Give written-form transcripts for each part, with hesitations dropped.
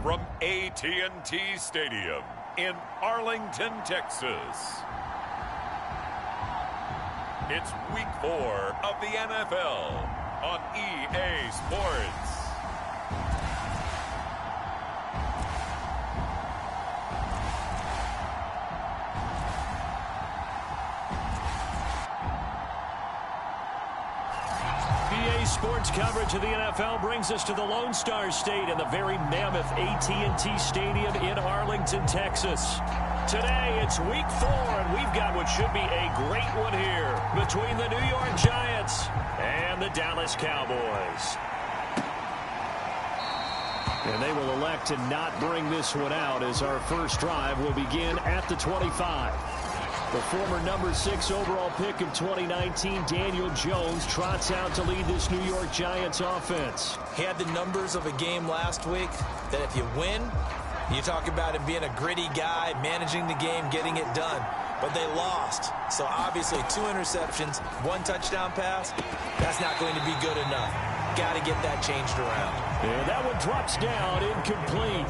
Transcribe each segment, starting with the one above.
from AT&T Stadium in Arlington, Texas. It's week 4 of the NFL on EA Sports. Sports coverage of the NFL brings us to the Lone Star State and the very mammoth AT&T Stadium in Arlington, Texas. Today, it's week 4, and we've got what should be a great one here between the New York Giants and the Dallas Cowboys. And they will elect to not bring this one out as our first drive will begin at the 25. The former number 6 overall pick of 2019, Daniel Jones, trots out to lead this New York Giants offense. He had the numbers of a game last week that if you win, you talk about him being a gritty guy, managing the game, getting it done. But they lost. So obviously 2 interceptions, 1 touchdown pass, that's not going to be good enough. Got to get that changed around. And that one drops down, incomplete.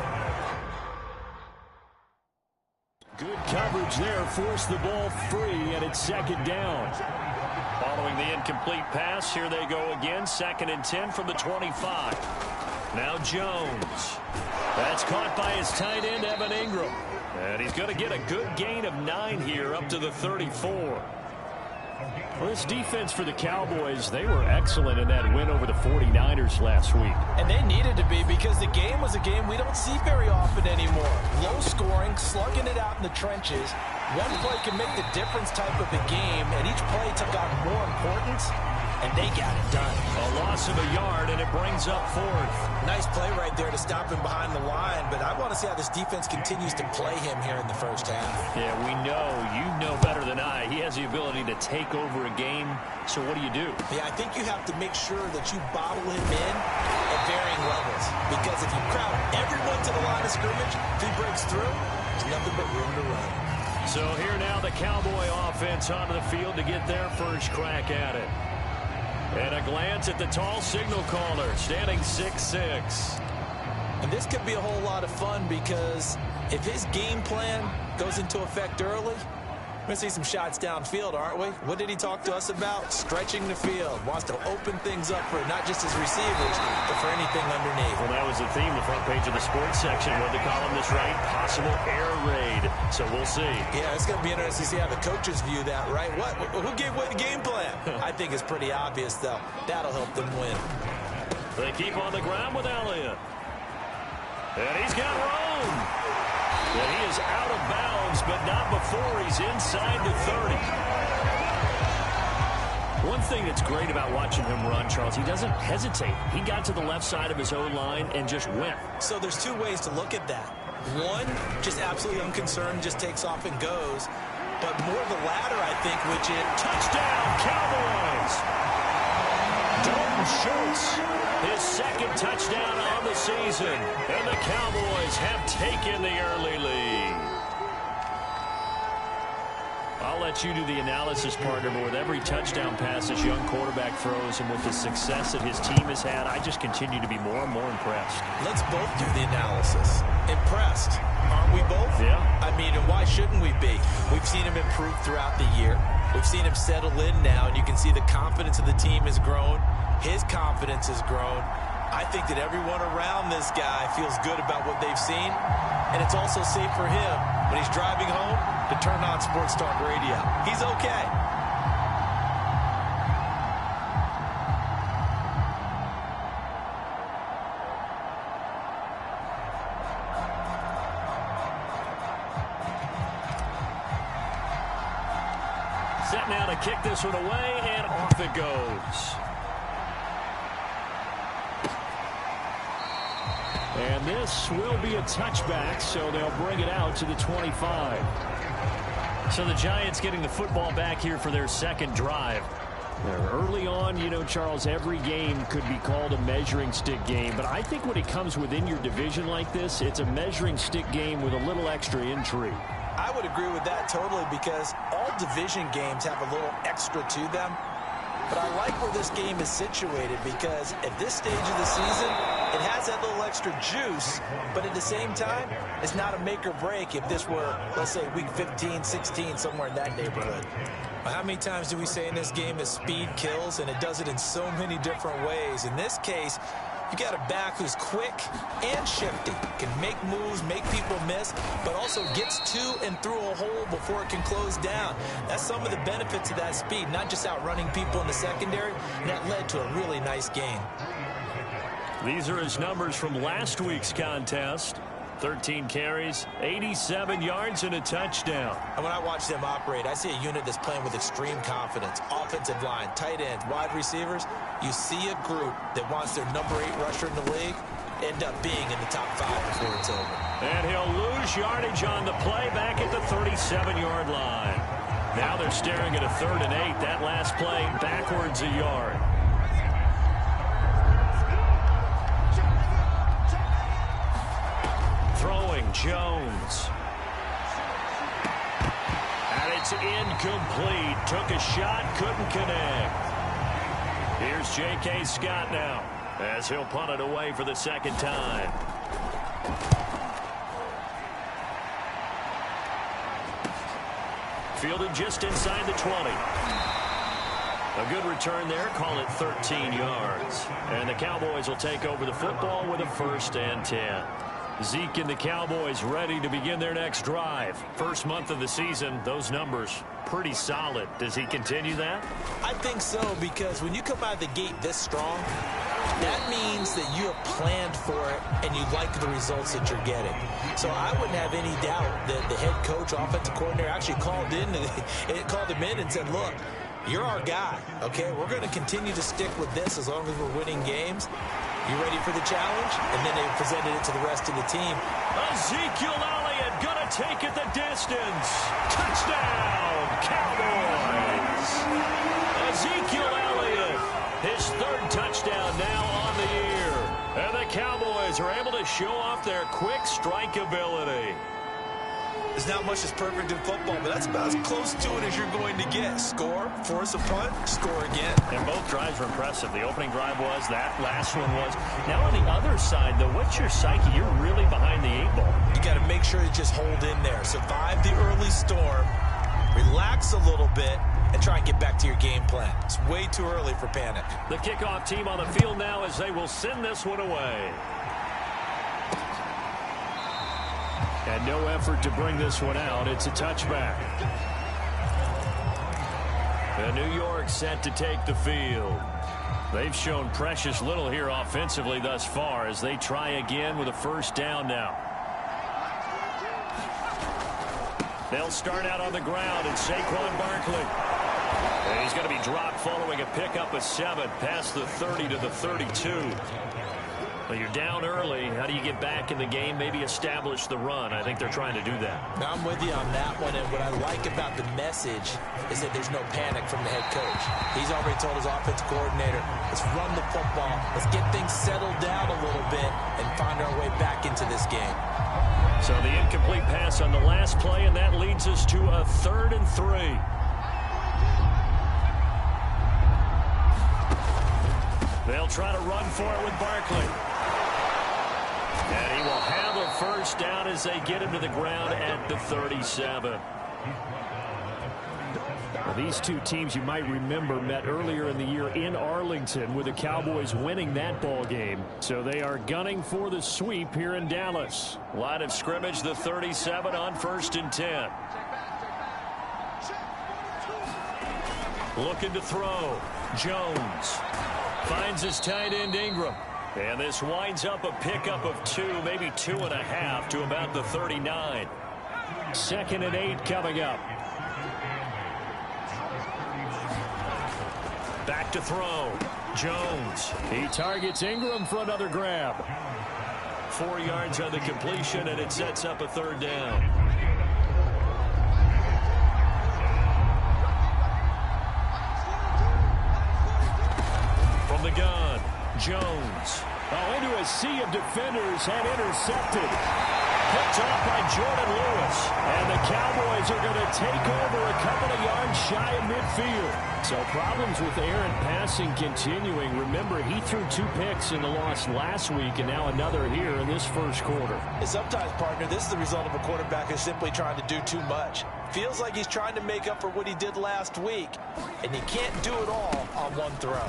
Good coverage there, forced the ball free, and it's 2nd down. Following the incomplete pass, here they go again, 2nd and 10 from the 25. Now Jones. That's caught by his tight end, Evan Ingram. And he's going to get a good gain of 9 here, up to the 34. Well, this defense for the Cowboys, they were excellent in that win over the 49ers last week. And they needed to be because the game was a game we don't see very often anymore. Low scoring, slugging it out in the trenches. One play can make the difference type of a game, and each play took on more importance, and they got it done. A loss of a yard, and it brings up 4th. Nice play right there to stop him behind the line, but I want to see how this defense continues to play him here in the first half. Yeah, we know. You know better than I. He has the ability to take over a game, so what do you do? Yeah, I think you have to make sure that you bottle him in at varying levels, because if you crowd everyone to the line of scrimmage, if he breaks through, there's nothing but room to run. So here now the Cowboy offense onto the field to get their first crack at it. And a glance at the tall signal caller, standing 6'6". And this could be a whole lot of fun because if his game plan goes into effect early, we're going to see some shots downfield, aren't we? What did he talk to us about? Stretching the field. Wants to open things up for not just his receivers, but for anything underneath. Well, that was the theme, the front page of the sports section. What the column this right? Possible air raid. So we'll see. Yeah, it's going to be interesting to see how the coaches view that, right? What? Who gave away the game plan? I think it's pretty obvious, though. That'll help them win. They keep on the ground with Elliott. And he's got room. And he is out of bounds, but not before he's inside the 30. One thing that's great about watching him run, Charles, he doesn't hesitate. He got to the left side of his own line and just went. So there's 2 ways to look at that. One, just absolutely unconcerned, just takes off and goes. But more the latter, I think, which is touchdown, Cowboys! Dalton Schultz, his 2nd touchdown on the season. And the Cowboys have taken the early lead. I'll let you do the analysis, partner, but with every touchdown pass this young quarterback throws and with the success that his team has had, I just continue to be more and more impressed. Let's both do the analysis. Impressed. Aren't we both? Yeah. I mean, and why shouldn't we be? We've seen him improve throughout the year. We've seen him settle in now, and you can see the confidence of the team has grown. His confidence has grown. I think that everyone around this guy feels good about what they've seen, and it's also safe for him when he's driving home to turn on Sports Talk Radio. He's okay. Set now to kick this one away, and off it goes. And this will be a touchback, so they'll bring it out to the 25. So the Giants getting the football back here for their 2nd drive. Early on, you know, Charles, every game could be called a measuring stick game. But I think when it comes within your division like this, it's a measuring stick game with a little extra intrigue. I would agree with that totally because all division games have a little extra to them. But I like where this game is situated because at this stage of the season, It has that little extra juice, but at the same time, it's not a make or break if this were, let's say, week 15, 16, somewhere in that neighborhood. How many times do we say in this game that speed kills, and it does it in so many different ways? In this case, you got a back who's quick and shifty, can make moves, make people miss, but also gets to and through a hole before it can close down. That's some of the benefits of that speed, not just outrunning people in the secondary, and that led to a really nice gain. These are his numbers from last week's contest. 13 carries, 87 yards, and a touchdown. And when I watch them operate, I see a unit that's playing with extreme confidence. Offensive line, tight ends, wide receivers. You see a group that wants their number 8 rusher in the league end up being in the top 5 before it's over. And he'll lose yardage on the play back at the 37-yard line. Now they're staring at a 3rd and 8. That last play backwards a yard. Throwing Jones. And it's incomplete. Took a shot, couldn't connect. Here's J.K. Scott now as he'll punt it away for the second time. Fielded just inside the 20. A good return there. Call it 13 yards. And the Cowboys will take over the football with a 1st and 10. Zeke and the Cowboys ready to begin their next drive. First month of the season, those numbers pretty solid. Does he continue that? I think so, because when you come out of the gate this strong, that means that you have planned for it and you like the results that you're getting. So I wouldn't have any doubt that the head coach, offensive coordinator actually called him in and said, look, you're our guy, okay? We're going to continue to stick with this as long as we're winning games. You ready for the challenge? And then they presented it to the rest of the team. Ezekiel Elliott gonna take it the distance. Touchdown, Cowboys. Ezekiel Elliott, his 3rd touchdown now on the year. And the Cowboys are able to show off their quick strike ability. There's not much that's perfect in football, but that's about as close to it as you're going to get. Score, force a punt, score again. And both drives were impressive. The opening drive was, that last one was. Now on the other side, though, what's your psyche? You're really behind the 8 ball. You got to make sure you just hold in there. Survive the early storm, relax a little bit, and try and get back to your game plan. It's way too early for panic. The kickoff team on the field now as they will send this one away. And no effort to bring this one out. It's a touchback. And New York set to take the field. They've shown precious little here offensively thus far as they try again with a 1st down now. They'll start out on the ground, and Saquon Barkley. And he's going to be dropped following a pickup of 7 past the 30 to the 32. Well, you're down early. How do you get back in the game? Maybe establish the run. I think they're trying to do that. Now, I'm with you on that one, and what I like about the message is that there's no panic from the head coach. He's already told his offensive coordinator, let's run the football, let's get things settled down a little bit, and find our way back into this game. So the incomplete pass on the last play, and that leads us to a 3rd and 3. They'll try to run for it with Barkley. And he will have a 1st down as they get him to the ground at the 37. Well, these two teams, you might remember, met earlier in the year in Arlington with the Cowboys winning that ball game. So they are gunning for the sweep here in Dallas. Line of scrimmage, the 37 on 1st and 10. Looking to throw. Jones finds his tight end Ingram. And this winds up a pickup of 2, maybe 2.5 to about the 39. 2nd and 8 coming up. Back to throw. Jones. He targets Ingram for another grab. 4 yards on the completion, and it sets up a 3rd down. From the gun, Jones. Oh, into a sea of defenders and intercepted. Picked off by Jordan Lewis. And the Cowboys are going to take over a couple of yards shy of midfield. So problems with Aaron passing continuing. Remember, he threw 2 picks in the loss last week and now another here in this first quarter. And sometimes, partner, this is the result of a quarterback who's simply trying to do too much. Feels like he's trying to make up for what he did last week, and he can't do it all on one throw.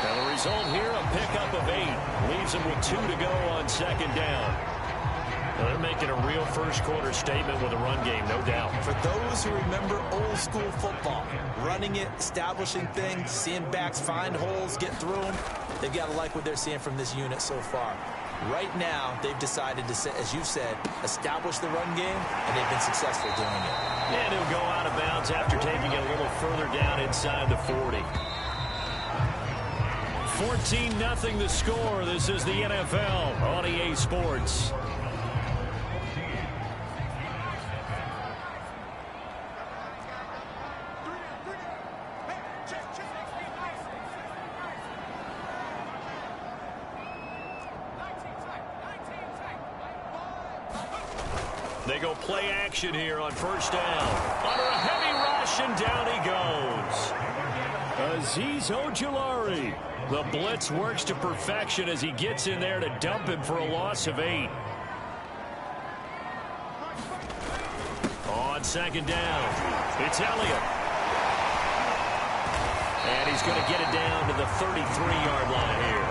And the result here, a pickup of 8. Leaves him with 2 to go on second down. Well, they're making a real first quarter statement with a run game, no doubt. For those who remember old school football, running it, establishing things, seeing backs find holes, get through them, they've got to like what they're seeing from this unit so far. Right now, they've decided to, as you've said, establish the run game, and they've been successful doing it. And he'll go out of bounds after taking it a little further down inside the 40. 14-0 the score. This is the NFL on EA Sports. They go play action here on first down. Under a heavy rush, and down he goes. Azeez Ojulari. The blitz works to perfection as he gets in there to dump him for a loss of 8. On second down, it's Elliott. And he's going to get it down to the 33-yard line here.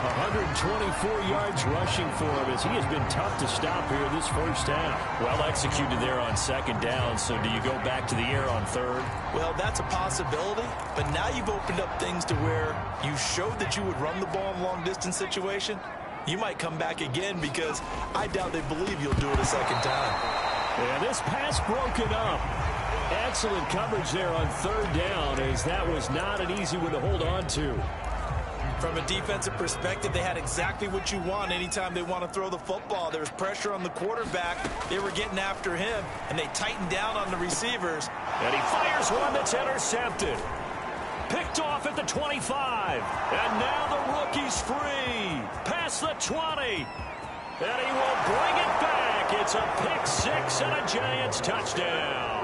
124 yards rushing for him as he has been tough to stop here this first half. Well executed there on second down, so do you go back to the air on third? Well, that's a possibility, but now you've opened up things to where you showed that you would run the ball in a long-distance situation. You might come back again because I doubt they believe you'll do it a second time. Yeah, this pass broken up. Excellent coverage there on third down as that was not an easy one to hold on to. From a defensive perspective, they had exactly what you want anytime they want to throw the football. There was pressure on the quarterback. They were getting after him, and they tightened down on the receivers. And he fires one that's intercepted. Picked off at the 25. And now the rookie's free. Past the 20. And he will bring it back. It's a pick 6 and a Giants touchdown.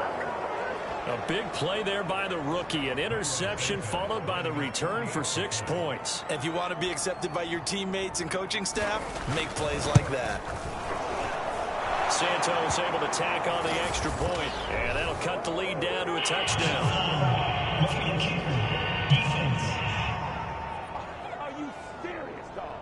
A big play there by the rookie. An interception followed by the return for 6 points. If you want to be accepted by your teammates and coaching staff, make plays like that. Santos able to tack on the extra point, and that'll cut the lead down to a touchdown. Are you serious, dog?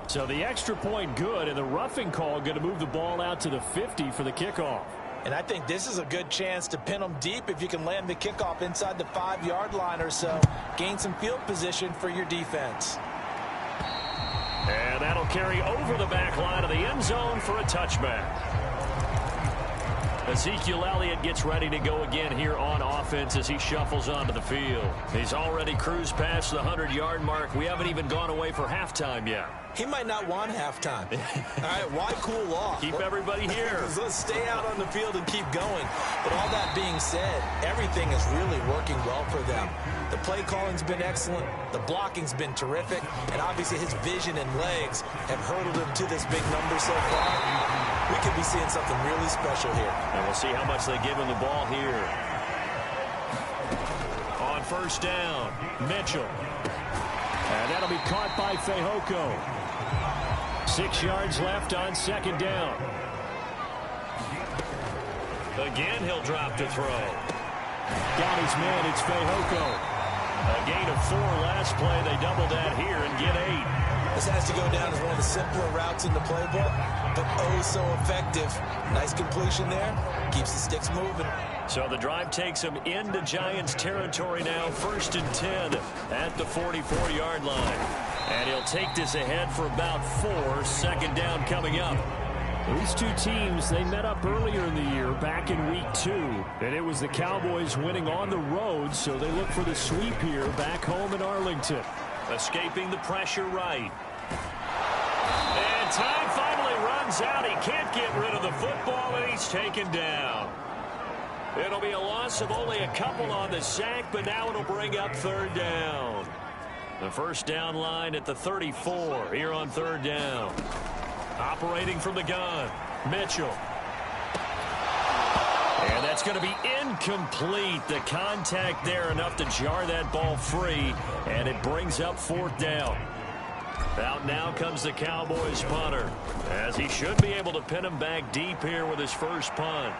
So the extra point good, and the roughing call going to move the ball out to the 50 for the kickoff. And I think this is a good chance to pin them deep if you can land the kickoff inside the 5-yard line or so. Gain some field position for your defense. And that'll carry over the back line of the end zone for a touchback. Ezekiel Elliott gets ready to go again here on offense as he shuffles onto the field. He's already cruised past the 100-yard mark. We haven't even gone away for halftime yet. He might not want halftime. All right, why cool off? Keep everybody here. Let's stay out on the field and keep going. But all that being said, everything is really working well for them. The play calling's been excellent. The blocking's been terrific. And obviously his vision and legs have hurdled him to this big number so far. We could be seeing something really special here. And we'll see how much they give him the ball here. On first down, Mitchell. And that'll be caught by Fehoko. 6 yards left on second down. Again, he'll drop to throw. Got his man, it's Fehoko. A gain of 4 last play. They double that here and get 8. This has to go down as one of the simpler routes in the playbook, but oh so effective. Nice completion there. Keeps the sticks moving. So the drive takes him into Giants territory now. 1st and 10 at the 44-yard line. And he'll take this ahead for about 4. Second down coming up. These two teams, they met up earlier in the year, back in week 2. And it was the Cowboys winning on the road, so they look for the sweep here back home in Arlington. Escaping the pressure right. And time finally runs out. He can't get rid of the football, and he's taken down. It'll be a loss of only a couple on the sack, but now it'll bring up 3rd down. The first down line at the 34 here on third down. Operating from the gun, Mitchell. And that's going to be incomplete. The contact there enough to jar that ball free, and it brings up fourth down. Out now comes the Cowboys punter, as he should be able to pin him back deep here with his first punt.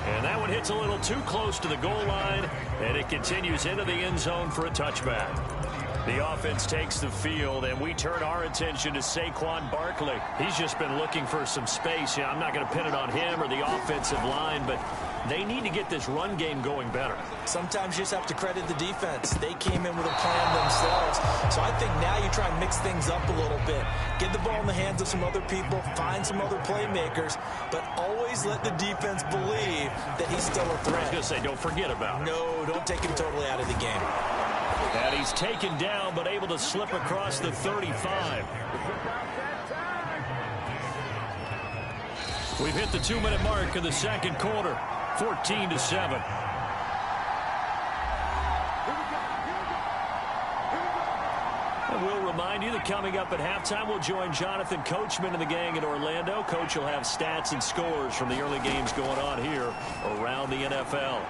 And that one hits a little too close to the goal line, and it continues into the end zone for a touchback. The offense takes the field, and we turn our attention to Saquon Barkley. He's just been looking for some space. I'm not going to pin it on him or the offensive line, but they need to get this run game going better. Sometimes you just have to credit the defense. They came in with a plan themselves. So I think now you try and mix things up a little bit. Get the ball in the hands of some other people, find some other playmakers, but always let the defense believe that he's still a threat. I was going to say, don't forget about it. No, don't take him totally out of the game. And he's taken down, but able to slip across the 35. We've hit the 2-minute mark of the second quarter, 14-7. And we'll remind you that coming up at halftime, we'll join Jonathan Coachman and the gang in Orlando. Coach will have stats and scores from the early games going on here around the NFL.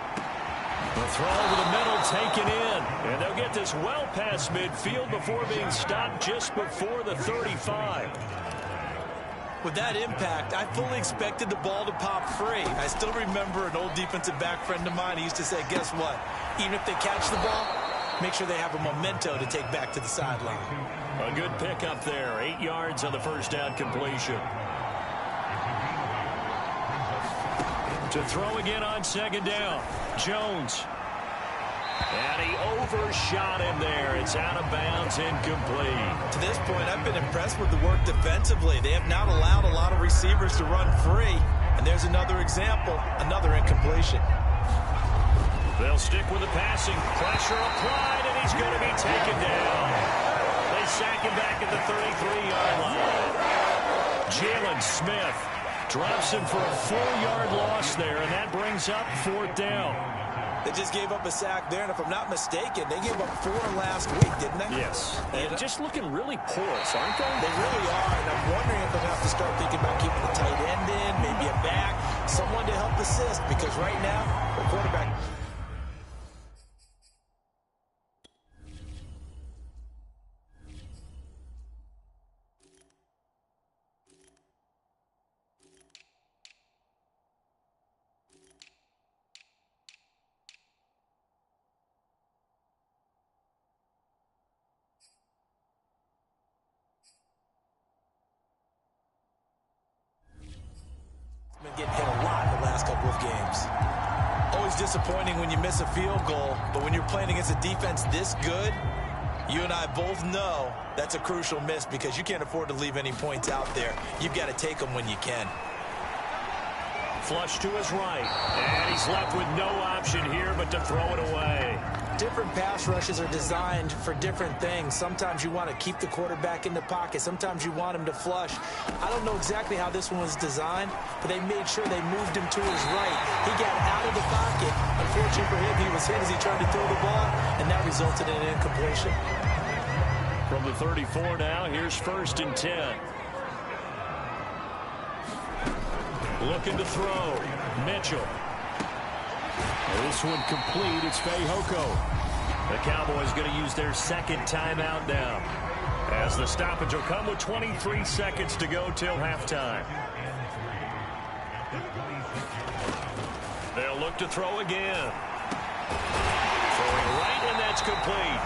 The throw over the middle taken in, and they'll get this well past midfield before being stopped just before the 35. With that impact, I fully expected the ball to pop free. I still remember an old defensive back friend of mine. He used to say, guess what? Even if they catch the ball, make sure they have a memento to take back to the sideline. A good pickup there. 8 yards on the first down completion. To throw again on second down. Jones. And he overshot him there. It's out of bounds, incomplete. To this point, I've been impressed with the work defensively. They have not allowed a lot of receivers to run free. And there's another example, another incompletion. They'll stick with the passing. Pressure applied, and he's going to be taken down. They sack him back at the 33-yard line. Jalen Smith drops him for a 4-yard loss there, and that brings up fourth down. They just gave up a sack there, and if I'm not mistaken, they gave up 4 last week, didn't they? Yes. And just looking really porous, aren't they? They really are, and I'm wondering if they'll have to start thinking about keeping the tight end in, maybe a back, someone to help assist, because right now, the quarterback... been getting hit a lot in the last couple of games. Always disappointing when you miss a field goal, but when you're playing against a defense this good, you and I both know that's a crucial miss because you can't afford to leave any points out there. You've got to take them when you can. Flush to his right, and he's left with no option here but to throw it away. Different pass rushes are designed for different things. Sometimes you want to keep the quarterback in the pocket. Sometimes you want him to flush. I don't know exactly how this one was designed, but they made sure they moved him to his right. He got out of the pocket. Unfortunately for him, he was hit as he tried to throw the ball, and that resulted in an incompletion. From the 34 now, here's 1st and 10. Looking to throw. Mitchell. This one complete. It's Fehoko. The Cowboys going to use their second timeout now, as the stoppage will come with 23 seconds to go till halftime. They'll look to throw again. Throwing right, and that's complete.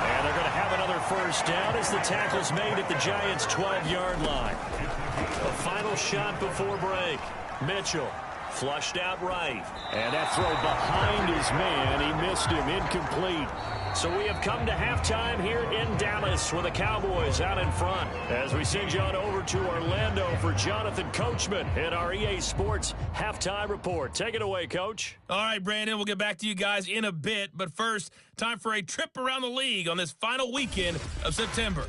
And they're going to have another first down as the tackle's made at the Giants' 12-yard line. A final shot before break. Mitchell flushed out right. And that throw behind his man. He missed him. Incomplete. So we have come to halftime here in Dallas with the Cowboys out in front, as we send you on over to Orlando for Jonathan Coachman in our EA Sports Halftime Report. Take it away, Coach. All right, Brandon, we'll get back to you guys in a bit. But first, time for a trip around the league on this final weekend of September.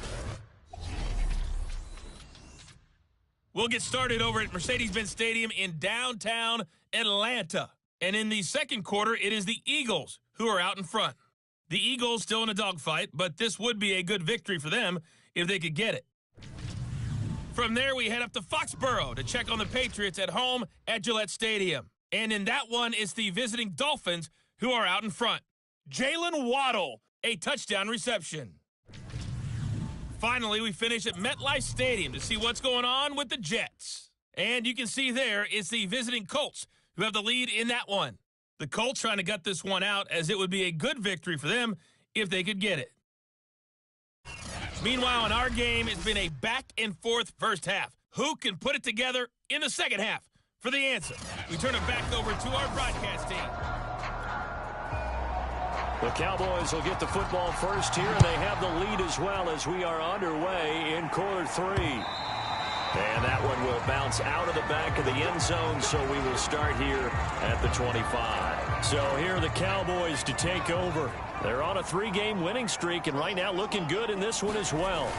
We'll get started over at Mercedes-Benz Stadium in downtown Atlanta. And in the second quarter, it is the Eagles who are out in front. The Eagles still in a dogfight, but this would be a good victory for them if they could get it. From there, we head up to Foxborough to check on the Patriots at home at Gillette Stadium. And in that one, it's the visiting Dolphins who are out in front. Jalen Waddle, a touchdown reception. Finally, we finish at MetLife Stadium to see what's going on with the Jets. And you can see there it's the visiting Colts who have the lead in that one. The Colts trying to gut this one out as it would be a good victory for them if they could get it. Meanwhile, in our game, it's been a back-and-forth first half. Who can put it together in the second half? For the answer, we turn it back over to our broadcast team. The Cowboys will get the football first here, and they have the lead as well as we are underway in quarter 3. And that one will bounce out of the back of the end zone, so we will start here at the 25. So here are the Cowboys to take over. They're on a 3-game winning streak, and right now looking good in this one as well.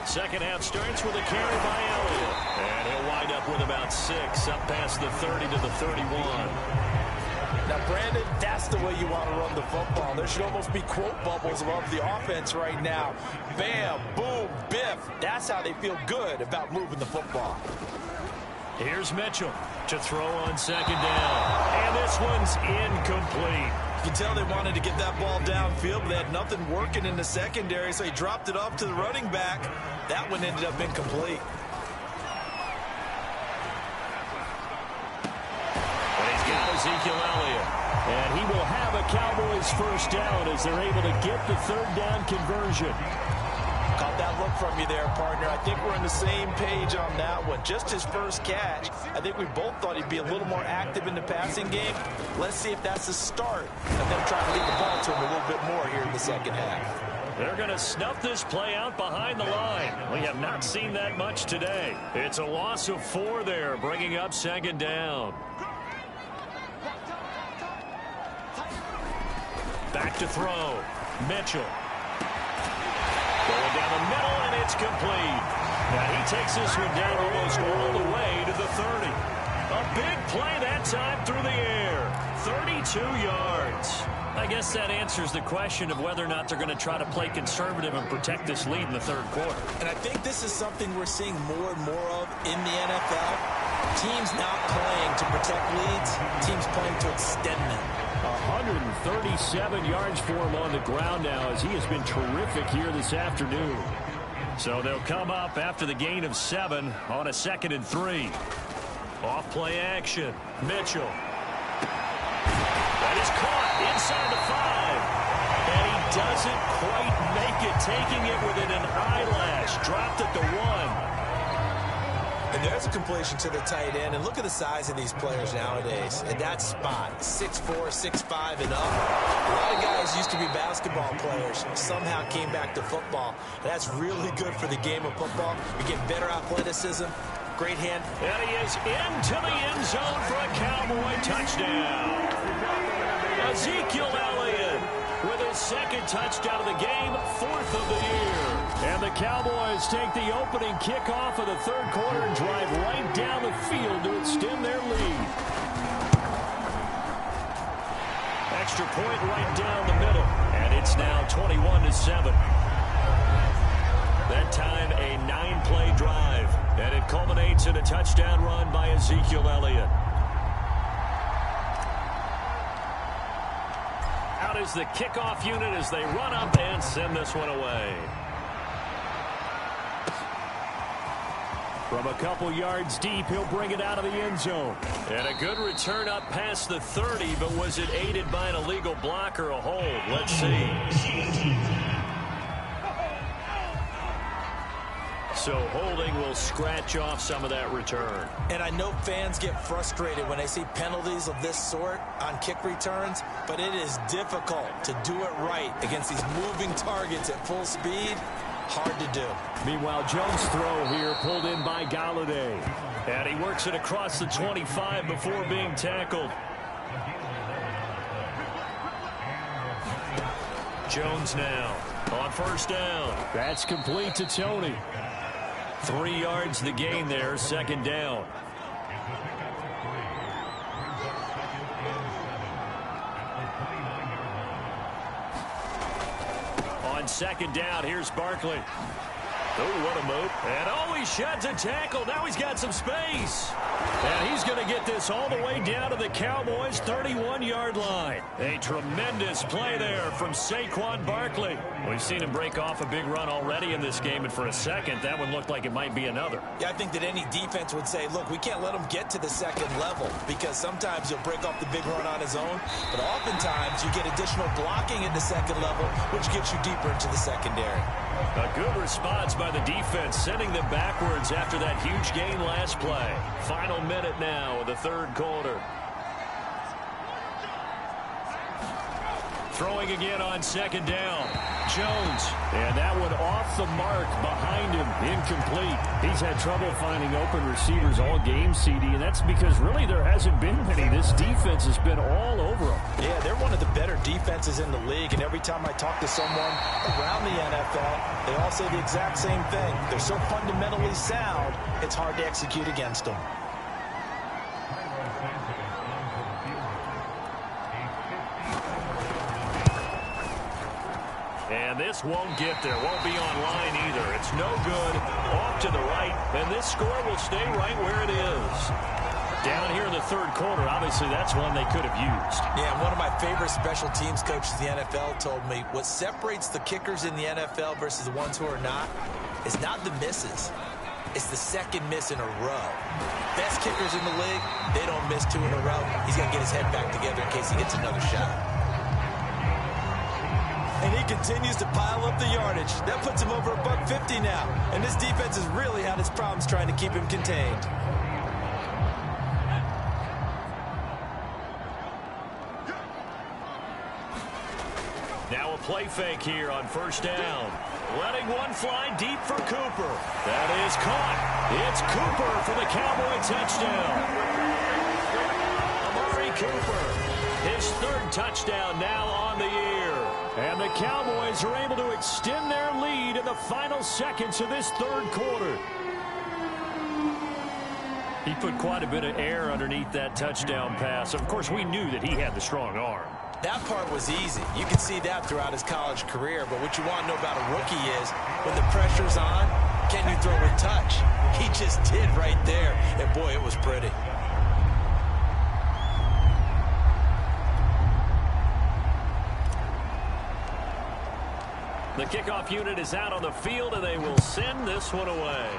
Second half starts with a carry by Elliott. And he'll wind up with about 6, up past the 30 to the 31. Now, Brandon, that's the way you want to run the football. There should almost be quote bubbles above the offense right now. Bam, boom, biff. That's how they feel good about moving the football. Here's Mitchell to throw on second down. And this one's incomplete. You can tell they wanted to get that ball downfield, but they had nothing working in the secondary, so he dropped it off to the running back. That one ended up incomplete. Ezekiel Elliott. And he will have a Cowboys first down as they're able to get the third down conversion. Caught that look from you there, partner. I think we're on the same page on that one. Just his first catch. I think we both thought he'd be a little more active in the passing game. Let's see if that's the start of them trying to get the ball to him a little bit more here in the second half. They're going to snuff this play out behind the line. We have not seen that much today. It's a loss of 4 there, bringing up second down. Back to throw. Mitchell. Going down the middle, and it's complete. Now he takes this one down almost all the way to the 30. A big play that time through the air. 32 yards. I guess that answers the question of whether or not they're going to try to play conservative and protect this lead in the third quarter. And I think this is something we're seeing more and more of in the NFL. Teams not playing to protect leads, teams playing to extend them. 137 yards for him on the ground now as he has been terrific here this afternoon. So they'll come up after the gain of 7 on a 2nd and 3. Off play action. Mitchell. That is caught inside the 5. And he doesn't quite make it, taking it within an eyelash. Dropped at the 1. And there's a completion to the tight end. And look at the size of these players nowadays. In that spot, 6'4", 6'5", and up. A lot of guys used to be basketball players. Somehow came back to football. That's really good for the game of football. You get better athleticism. Great hand. And he is into the end zone for a Cowboy touchdown. Ezekiel Elliott with his 2nd touchdown of the game, 4th of the year. And the Cowboys take the opening kickoff of the third quarter and drive right down the field to extend their lead. Extra point right down the middle, and it's now 21-7. That time a 9-play drive, and it culminates in a touchdown run by Ezekiel Elliott. Out is the kickoff unit as they run up and send this one away. From a couple yards deep, he'll bring it out of the end zone. And a good return up past the 30, but was it aided by an illegal block or a hold? Let's see. So holding will scratch off some of that return. And I know fans get frustrated when they see penalties of this sort on kick returns, but it is difficult to do it right against these moving targets at full speed. Hard to do. Meanwhile, Jones' throw here pulled in by Galladay. And he works it across the 25 before being tackled. Jones now on first down. That's complete to Tony. 3 yards the gain there, second down. second down. Here's Barkley. Oh, what a move. And he sheds a tackle. Now he's got some space. And he's going to get this all the way down to the Cowboys' 31-yard line. A tremendous play there from Saquon Barkley. We've seen him break off a big run already in this game, and for a second, that one looked like it might be another. Yeah, I think that any defense would say, look, we can't let him get to the second level, because sometimes he'll break off the big run on his own, but oftentimes you get additional blocking at the second level, which gets you deeper into the secondary. A good response by the defense, sending them backwards after that huge gain last play. Final minute now of the third quarter. Throwing again on second down. Jones. And that one off the mark behind him. Incomplete. He's had trouble finding open receivers all game, CD, and that's because really there hasn't been many. This defense has been all over them. Yeah, they're one of the better defenses in the league, and every time I talk to someone around the NFL, they all say the exact same thing. They're so fundamentally sound, it's hard to execute against them. And this won't get there. Won't be online either. It's no good. Off to the right. And this score will stay right where it is. Down here in the third quarter, obviously that's one they could have used. Yeah, and one of my favorite special teams coaches in the NFL told me what separates the kickers in the NFL versus the ones who are not is not the misses. It's the second miss in a row. Best kickers in the league, they don't miss two in a row. He's got to get his head back together in case he gets another shot. And he continues to pile up the yardage. That puts him over $150 now. And this defense has really had its problems trying to keep him contained. Now a play fake here on first down. Letting one fly deep for Cooper. That is caught. It's Cooper for the Cowboy touchdown. Amari Cooper, his third touchdown now on the year. And the Cowboys are able to extend their lead in the final seconds of this third quarter. He put quite a bit of air underneath that touchdown pass. Of course, we knew that he had the strong arm. That part was easy. You can see that throughout his college career. But what you want to know about a rookie is when the pressure's on, can you throw with touch? He just did right there. And, boy, it was pretty. The kickoff unit is out on the field, and they will send this one away.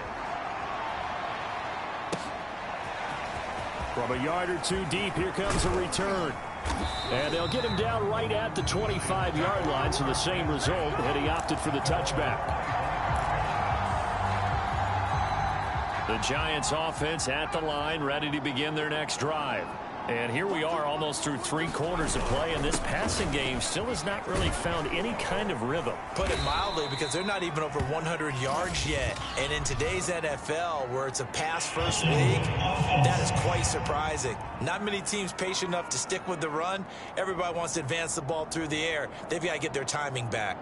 From a yard or two deep, here comes a return. And they'll get him down right at the 25-yard line, so the same result, and he opted for the touchback. The Giants offense at the line, ready to begin their next drive. And here we are almost through 3 quarters of play, and this passing game still has not really found any kind of rhythm. Put it mildly, because they're not even over 100 yards yet. And in today's NFL, where it's a pass-first league, that is quite surprising. Not many teams patient enough to stick with the run. Everybody wants to advance the ball through the air. They've got to get their timing back.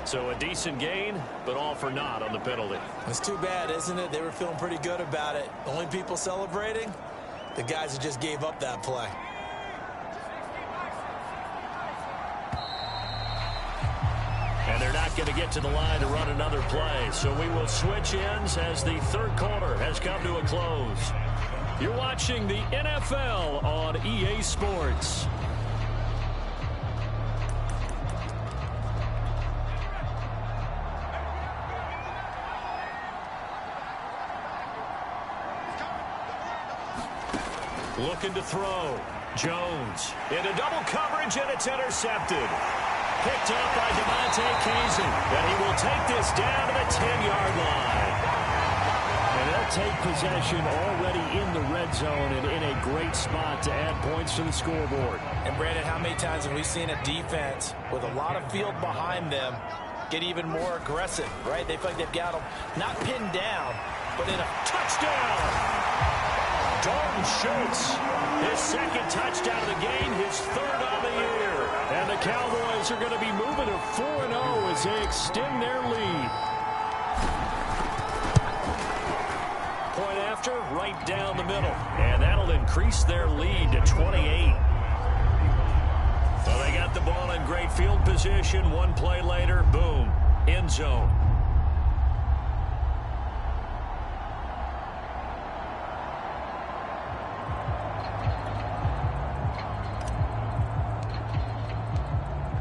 So a decent gain, but all for naught on the penalty. It's too bad, isn't it? They were feeling pretty good about it. The only people celebrating? The guys who just gave up that play. And they're not going to get to the line to run another play. So we will switch ends as the third quarter has come to a close. You're watching the NFL on EA Sports. Looking to throw. Jones into double coverage, and it's intercepted. Picked up by Devontae Kazee. And he will take this down to the 10-yard line. And they'll take possession already in the red zone and in a great spot to add points to the scoreboard. And, Brandon, how many times have we seen a defense with a lot of field behind them get even more aggressive, right? They feel like they've got them not pinned down, but in a touchdown. Dalton Schultz, his second touchdown of the game, his third on the year. And the Cowboys are going to be moving to 4-0 as they extend their lead. Point after, right down the middle. And that'll increase their lead to 28. Well, they got the ball in great field position. One play later, boom, end zone.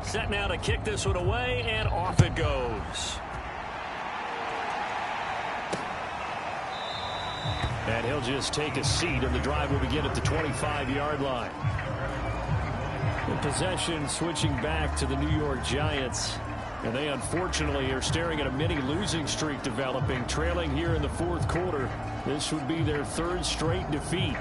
Set now to kick this one away, and off it goes. And he'll just take a seat, and the drive will begin at the 25-yard line. The possession switching back to the New York Giants. And they unfortunately are staring at a mini losing streak developing, trailing here in the fourth quarter. This would be their third straight defeat.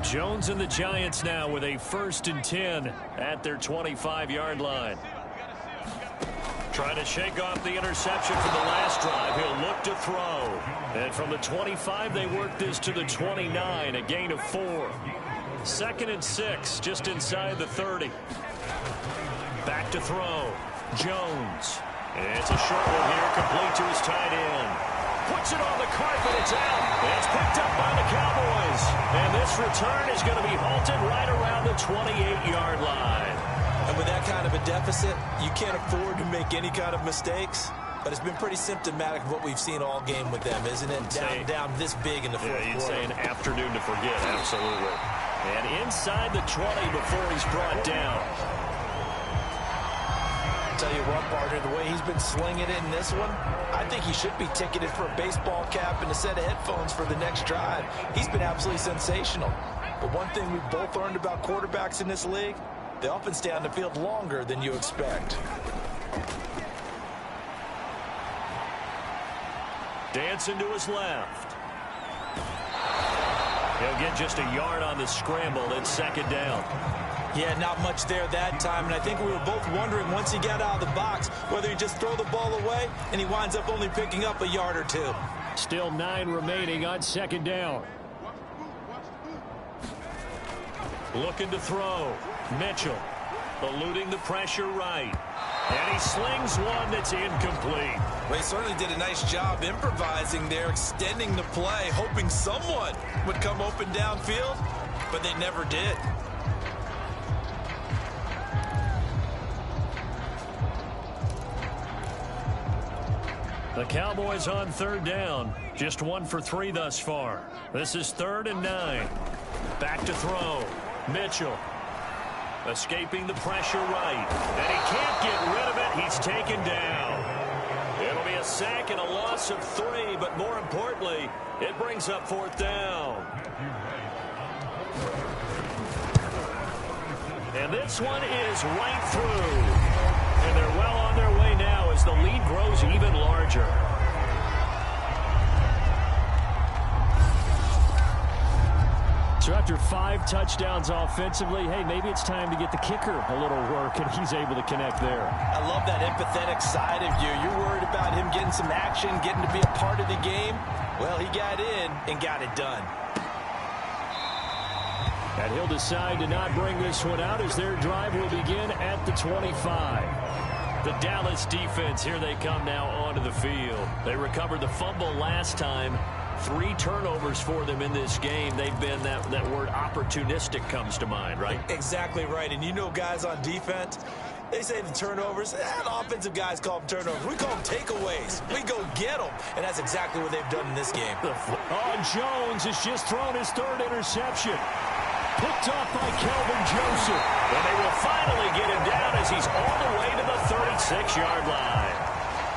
Jones and the Giants now with a 1st and 10 at their 25-yard line. Trying to shake off the interception from the last drive. He'll look to throw. And from the 25, they work this to the 29, a gain of 4. 2nd and 6, just inside the 30. Back to throw. Jones. It's a short one here, complete to his tight end. Puts it on the carpet, it's out. It's picked up by the Cowboys. And this return is going to be halted right around the 28-yard line. And with that kind of a deficit, you can't afford to make any kind of mistakes. But it's been pretty symptomatic of what we've seen all game with them, isn't it? Down this big in the fourth quarter. You'd say an afternoon to forget, absolutely. And inside the 20 before he's brought down. Tell you what, partner, the way he's been slinging it in this one, I think he should be ticketed for a baseball cap and a set of headphones for the next drive. He's been absolutely sensational. But one thing we've both learned about quarterbacks in this league, they often stay on the field longer than you expect. Dancing to his left. He'll get just a yard on the scramble. It's 2nd down. Yeah, not much there that time, and I think we were both wondering once he got out of the box whether he'd just throw the ball away, and he winds up only picking up a yard or 2. Still 9 remaining on 2nd down. Looking to throw. Mitchell eluding the pressure right. And he slings one that's incomplete. Well, he certainly did a nice job improvising there, extending the play, hoping someone would come open downfield, but they never did. The Cowboys on 3rd down. Just 1 for 3 thus far. This is 3rd and 9. Back to throw. Mitchell. Escaping the pressure right. And he can't get rid of it. He's taken down. It'll be a sack and a loss of 3, but more importantly, it brings up 4th down. And this one is right through. And they're well on their way now as the lead grows even larger. So after 5 touchdowns offensively, hey, maybe it's time to get the kicker a little work, and he's able to connect there. I love that empathetic side of you. You're worried about him getting some action, getting to be a part of the game. Well, he got in and got it done. And he'll decide to not bring this one out as their drive will begin at the 25. The Dallas defense, here they come now onto the field. They recovered the fumble last time. 3 turnovers for them in this game. They've been, that word opportunistic comes to mind, right? Exactly right. And you know guys on defense, they say the turnovers, the offensive guys call them turnovers. We call them takeaways. We go get them. And that's exactly what they've done in this game. Oh, Jones has just thrown his 3rd interception. Picked off by Kelvin Joseph. And they will finally get him down as he's all the way to the 36-yard line.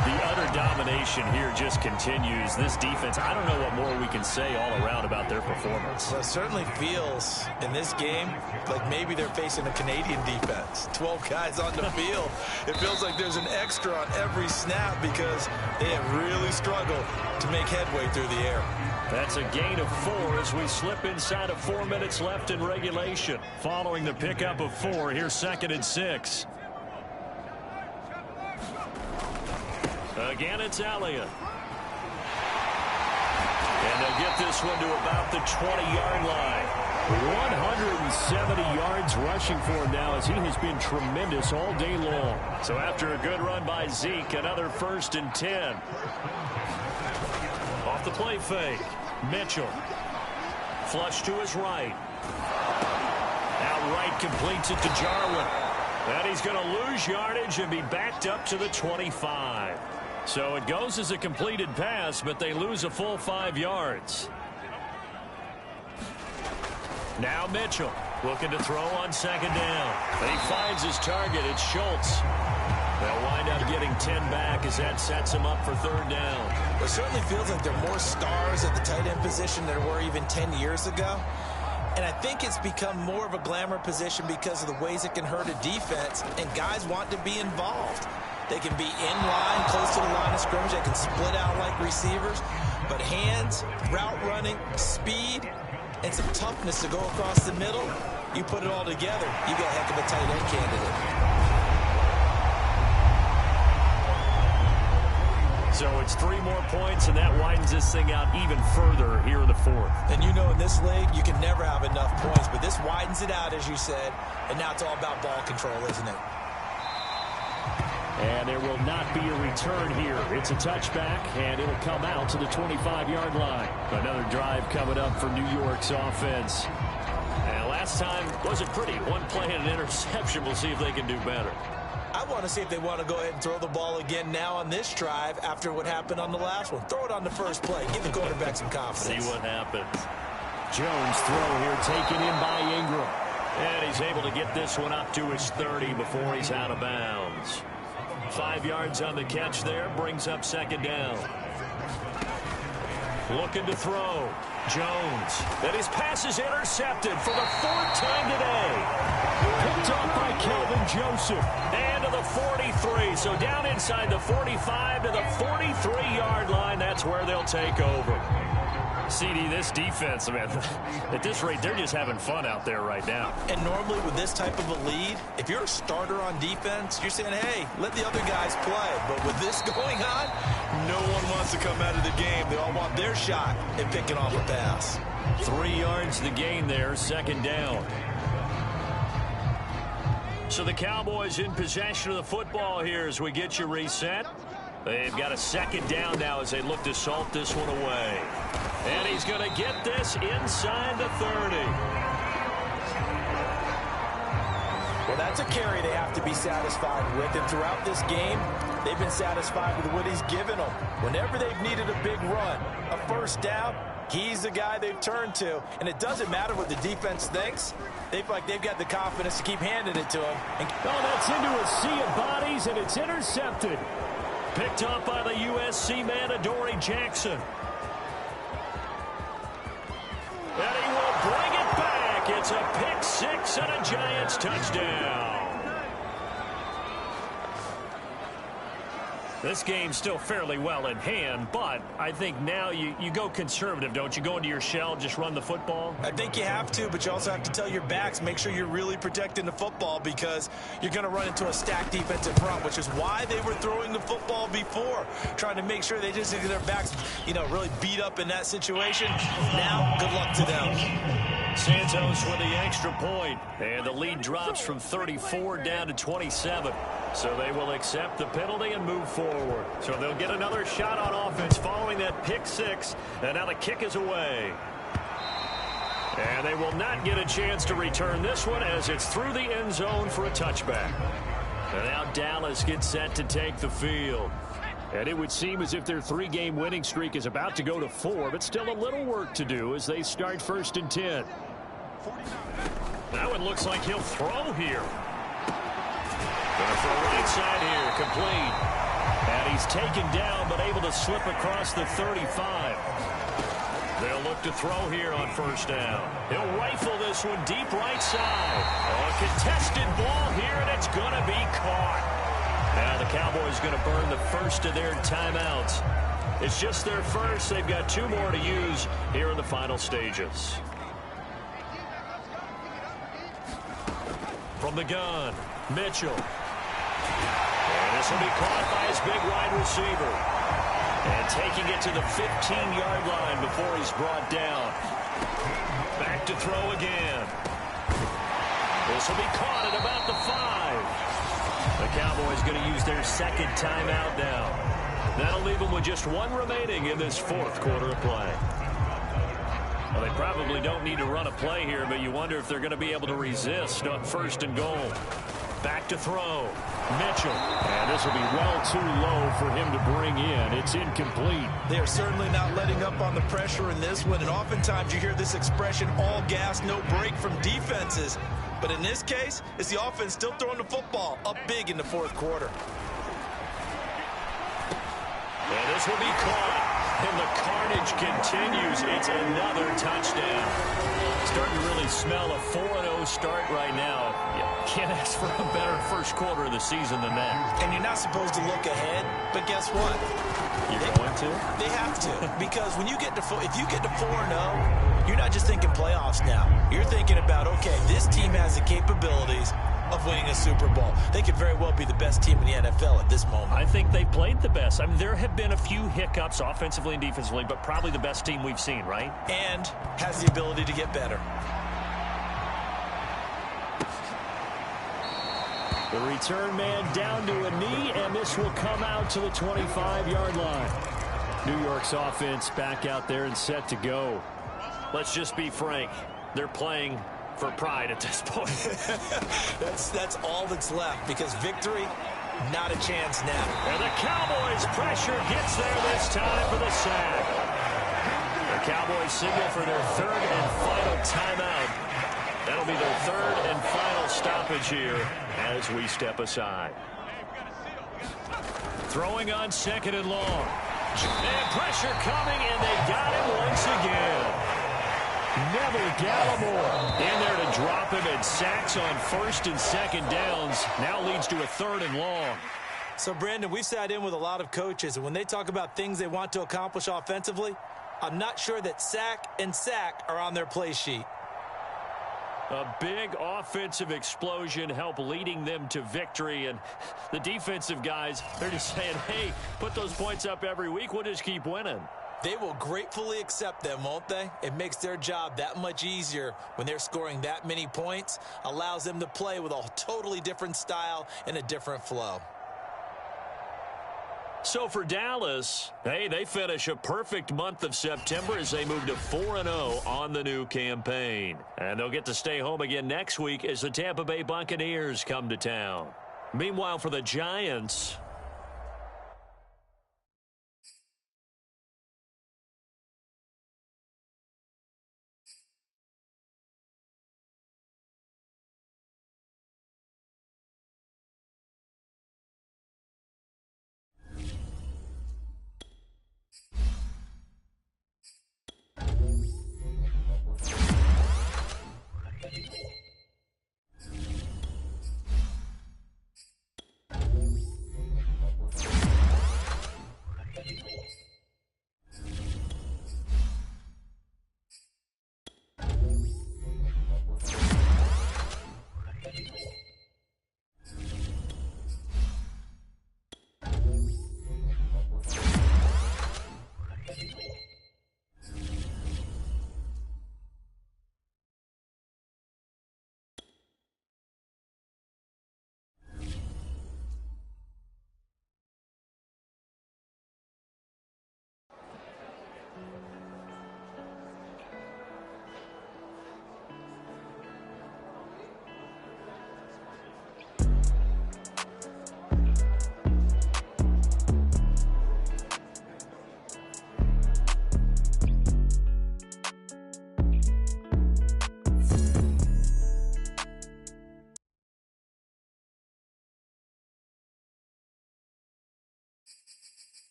The utter domination here just continues. This defense, I don't know what more we can say all around about their performance. Well, it certainly feels in this game like maybe they're facing a Canadian defense. 12 guys on the field. It feels like there's an extra on every snap because they have really struggled to make headway through the air. That's a gain of 4 as we slip inside of 4 minutes left in regulation. Following the pickup of 4, here's 2nd and 6. Again, it's Elliott. And they'll get this one to about the 20-yard line. 170 yards rushing for him now as he has been tremendous all day long. So after a good run by Zeke, another 1st and 10. Off the play fake. Mitchell. Flush to his right. right, completes it to Jarwin. And he's going to lose yardage and be backed up to the 25. So it goes as a completed pass, but they lose a full 5 yards. Now Mitchell looking to throw on second down. And he finds his target. It's Schultz. They'll wind up getting 10 back as that sets him up for third down. It certainly feels like there are more stars at the tight end position than there were even 10 years ago. And I think it's become more of a glamour position because of the ways it can hurt a defense, and guys want to be involved. They can be in line, close to the line of scrimmage. They can split out like receivers. But hands, route running, speed, and some toughness to go across the middle, you put it all together, you get a heck of a tight end candidate. So it's 3 more points, and that widens this thing out even further here in the fourth. And you know in this league, you can never have enough points, but this widens it out, as you said, and now it's all about ball control, isn't it? And there will not be a return here. It's a touchback, and it'll come out to the 25-yard line. Another drive coming up for New York's offense. And last time wasn't pretty. One play and an interception. We'll see if they can do better. I want to see if they want to go ahead and throw the ball again now on this drive after what happened on the last one. Throw it on the first play. Give the quarterback some confidence. See what happens. Jones throw here taken in by Ingram. And he's able to get this one up to his 30 before he's out of bounds. 5 yards on the catch there, brings up second down. Looking to throw. Jones. And his pass is intercepted for the 4th time today. Picked up by Kelvin Joseph. And to the 43. So down inside the 45 to the 43-yard line. That's where they'll take over. CD, this defense, man, at this rate, they're just having fun out there right now. And normally with this type of a lead, if you're a starter on defense, you're saying, hey, let the other guys play. But with this going on, no one wants to come out of the game. They all want their shot at picking off a pass. 3 yards to gain there, second down. So the Cowboys in possession of the football here as we get you reset. They've got a second down now as they look to salt this one away. And he's going to get this inside the 30. Well, that's a carry they have to be satisfied with. And throughout this game, they've been satisfied with what he's given them. Whenever they've needed a big run, a first down, he's the guy they've turned to. And it doesn't matter what the defense thinks. They feel like they've got the confidence to keep handing it to him. Oh, that's into a sea of bodies, and it's intercepted. Picked up by the USC man, Adoree Jackson. And he will bring it back. It's a pick six and a Giants touchdown. This game's still fairly well in hand, but I think now you go conservative, don't you? Go into your shell, just run the football? I think you have to, but you also have to tell your backs, make sure you're really protecting the football because you're going to run into a stacked defensive front, which is why they were throwing the football before, trying to make sure they just get their backs, really beat up in that situation. Now, good luck to them. Santos with the extra point, and the lead drops from 34 down to 27. So they will accept the penalty and move forward. So they'll get another shot on offense following that pick six, and now the kick is away. And they will not get a chance to return this one as it's through the end zone for a touchback. And now Dallas gets set to take the field. And it would seem as if their 3-game winning streak is about to go to 4, but still a little work to do as they start 1st and 10. Now it looks like he'll throw here. Going for a right side here, complete. And he's taken down, but able to slip across the 35. They'll look to throw here on 1st down. He'll rifle this one deep right side. A contested ball here, and it's going to be caught. Now the Cowboys going to burn the first of their timeouts. It's just their first. They've got 2 more to use here in the final stages. From the gun, Mitchell. And this will be caught by his big wide receiver. And taking it to the 15-yard line before he's brought down. Back to throw again. This will be caught at about the 5. The Cowboys going to use their 2nd timeout now. That'll leave them with just 1 remaining in this 4th quarter of play. Well, they probably don't need to run a play here, but you wonder if they're going to be able to resist on 1st and goal. Back to throw. Mitchell. And this will be well too low for him to bring in. It's incomplete. They are certainly not letting up on the pressure in this one, and oftentimes you hear this expression, all gas, no break from defenses. But in this case, it's the offense still throwing the football up big in the 4th quarter. And this will be caught. And the carnage continues. It's another touchdown. Starting to really smell a 4-0 start right now. You can't ask for a better first quarter of the season than that. And you're not supposed to look ahead, but guess what? You're going to? They have to. Because when you get to if you get to 4-0, you're not just thinking playoffs now. You're thinking about, okay, this team has the capabilities of winning a Super Bowl. They could very well be the best team in the NFL at this moment. I think they played the best. I mean, there have been a few hiccups offensively and defensively, but probably the best team we've seen, right? And has the ability to get better. The return man down to a knee, and this will come out to the 25-yard line. New York's offense back out there and set to go. Let's just be frank. They're playing for pride at this point. That's all that's left, because victory, not a chance now. And the Cowboys' pressure gets there this time for the sack. The Cowboys signal for their 3rd and final timeout. That'll be their 3rd and final stoppage here as we step aside. Throwing on 2nd and long. And pressure coming, and they got him once again. Neville Gallimore in there to drop him, and sacks on 1st and 2nd downs. Now leads to a 3rd and long. So, Brandon, we've sat in with a lot of coaches, and when they talk about things they want to accomplish offensively, I'm not sure that sack and sack are on their play sheet. A big offensive explosion helped leading them to victory, and the defensive guys, they're just saying, hey, put those points up every week, we'll just keep winning. They will gratefully accept them, won't they? It makes their job that much easier when they're scoring that many points, allows them to play with a totally different style and a different flow. So for Dallas, hey, they finish a perfect month of September as they move to 4-0 on the new campaign. And they'll get to stay home again next week as the Tampa Bay Buccaneers come to town. Meanwhile, for the Giants,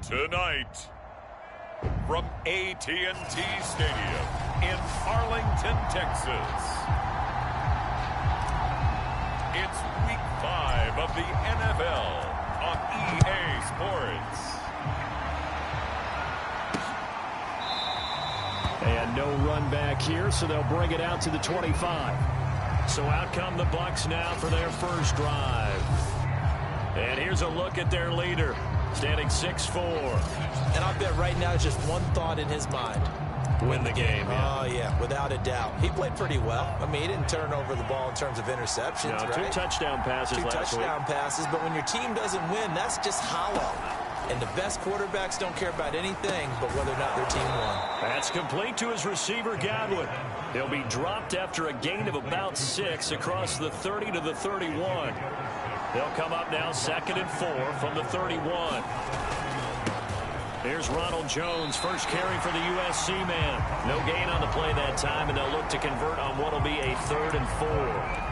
Tonight, from AT&T Stadium in Arlington, Texas, it's Week 5 of the NFL on EA Sports. And no run back here, so they'll bring it out to the 25. So out come the Bucs now for their first drive. And here's a look at their leader, standing 6'4". And I bet right now it's just one thought in his mind. Win the game, yeah. Oh, yeah, without a doubt. He played pretty well. I mean, he didn't turn over the ball in terms of interceptions, no, right? 2 touchdown passes last week. 2 touchdown passes, but when your team doesn't win, that's just hollow. And the best quarterbacks don't care about anything but whether or not their team won. That's complete to his receiver, Godwin. He'll be dropped after a gain of about 6 across the 30 to the 31. They'll come up now 2nd and 4 from the 31. Here's Ronald Jones, first carry for the USC man. No gain on the play that time, and they'll look to convert on what will be a 3rd and 4.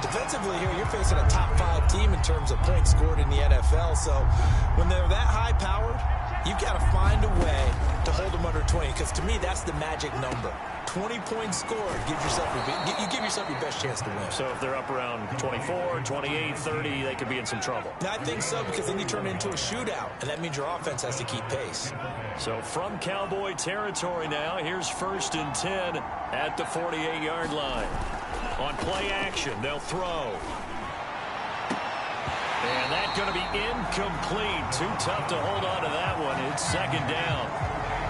Defensively here, you're facing a top 5 team in terms of points scored in the NFL. So when they're that high-powered, you've got to find a way to hold them under 20, because to me, that's the magic number. 20 points scored, you give yourself your best chance to win. So if they're up around 24, 28, 30, they could be in some trouble. I think so, because then you turn it into a shootout, and that means your offense has to keep pace. So from Cowboy territory now, here's 1st and 10 at the 48-yard line. On play action, they'll throw. And that's going to be incomplete. Too tough to hold on to that one. It's 2nd down.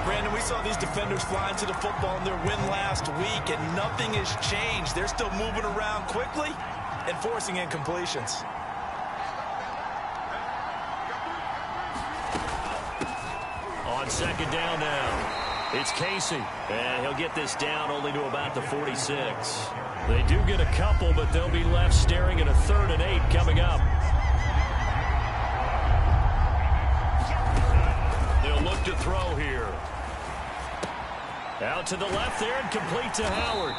Brandon, we saw these defenders fly into the football in their win last week, and nothing has changed. They're still moving around quickly and forcing incompletions. On 2nd down now, it's Casey. And he'll get this down only to about the 46. They do get a couple, but they'll be left staring at a 3rd and 8 coming up. They'll look to throw here. Out to the left there and complete to Howard.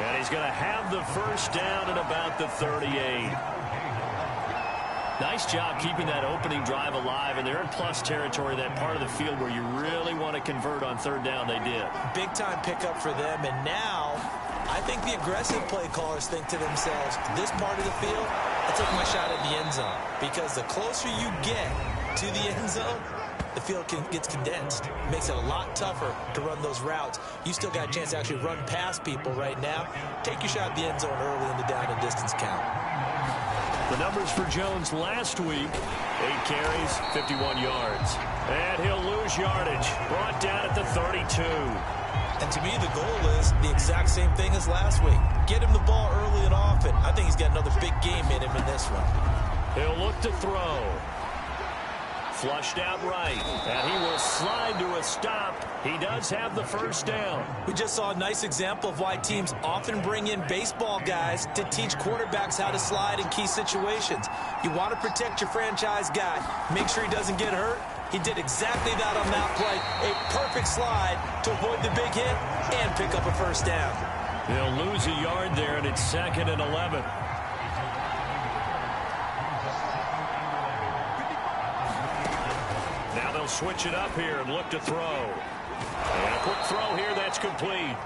And he's going to have the first down at about the 38. Nice job keeping that opening drive alive, and they're in plus territory, that part of the field where you really want to convert on 3rd down. They did. Big-time pickup for them, and now I think the aggressive play callers think to themselves, this part of the field, I took my shot at the end zone, because the closer you get to the end zone, the field gets condensed. It makes it a lot tougher to run those routes. You still got a chance to actually run past people right now. Take your shot at the end zone early in the down and distance count. The numbers for Jones last week, 8 carries, 51 yards. And he'll lose yardage. Brought down at the 32. And to me, the goal is the exact same thing as last week. Get him the ball early and often. I think he's got another big game in him in this one. He'll look to throw. Flushed out right, and he will slide to a stop. He does have the first down. We just saw a nice example of why teams often bring in baseball guys to teach quarterbacks how to slide in key situations. You want to protect your franchise guy. Make sure he doesn't get hurt. He did exactly that on that play. A perfect slide to avoid the big hit and pick up a first down. They'll lose a yard there, and it's 2nd and 11. Now they'll switch it up here and look to throw. And a quick throw here, that's complete.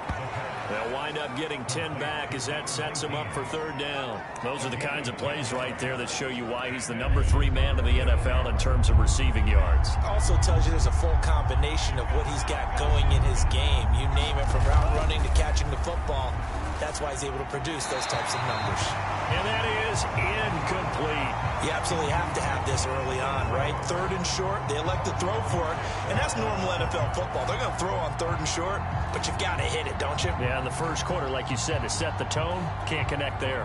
They'll wind up getting 10 back as that sets him up for 3rd down. Those are the kinds of plays right there that show you why he's the number 3 man in the NFL in terms of receiving yards. Also tells you there's a full combination of what he's got going in his game. You name it, from route running to catching the football. That's why he's able to produce those types of numbers. And that is incomplete. You absolutely have to have this early on, right? 3rd and short, they elect to throw for it, and that's normal NFL football. They're going to throw on 3rd and short, but you've got to hit it, don't you? Yeah, in the first quarter, like you said, to set the tone, can't connect there.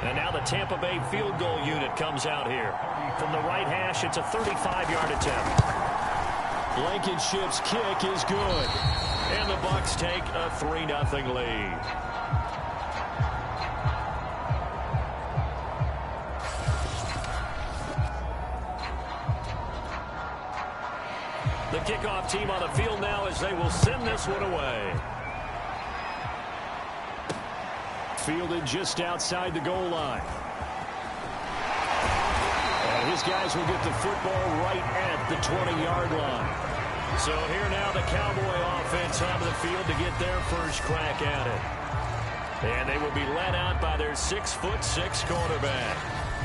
And now the Tampa Bay field goal unit comes out here. From the right hash, it's a 35-yard attempt. Blankenship's kick is good. And the Bucs take a 3-0 lead. The kickoff team on the field now as they will send this one away. Fielded just outside the goal line. And his guys will get the football right at the 20-yard line. So here now the Cowboy offense onto the field to get their first crack at it. And they will be led out by their 6'6" quarterback.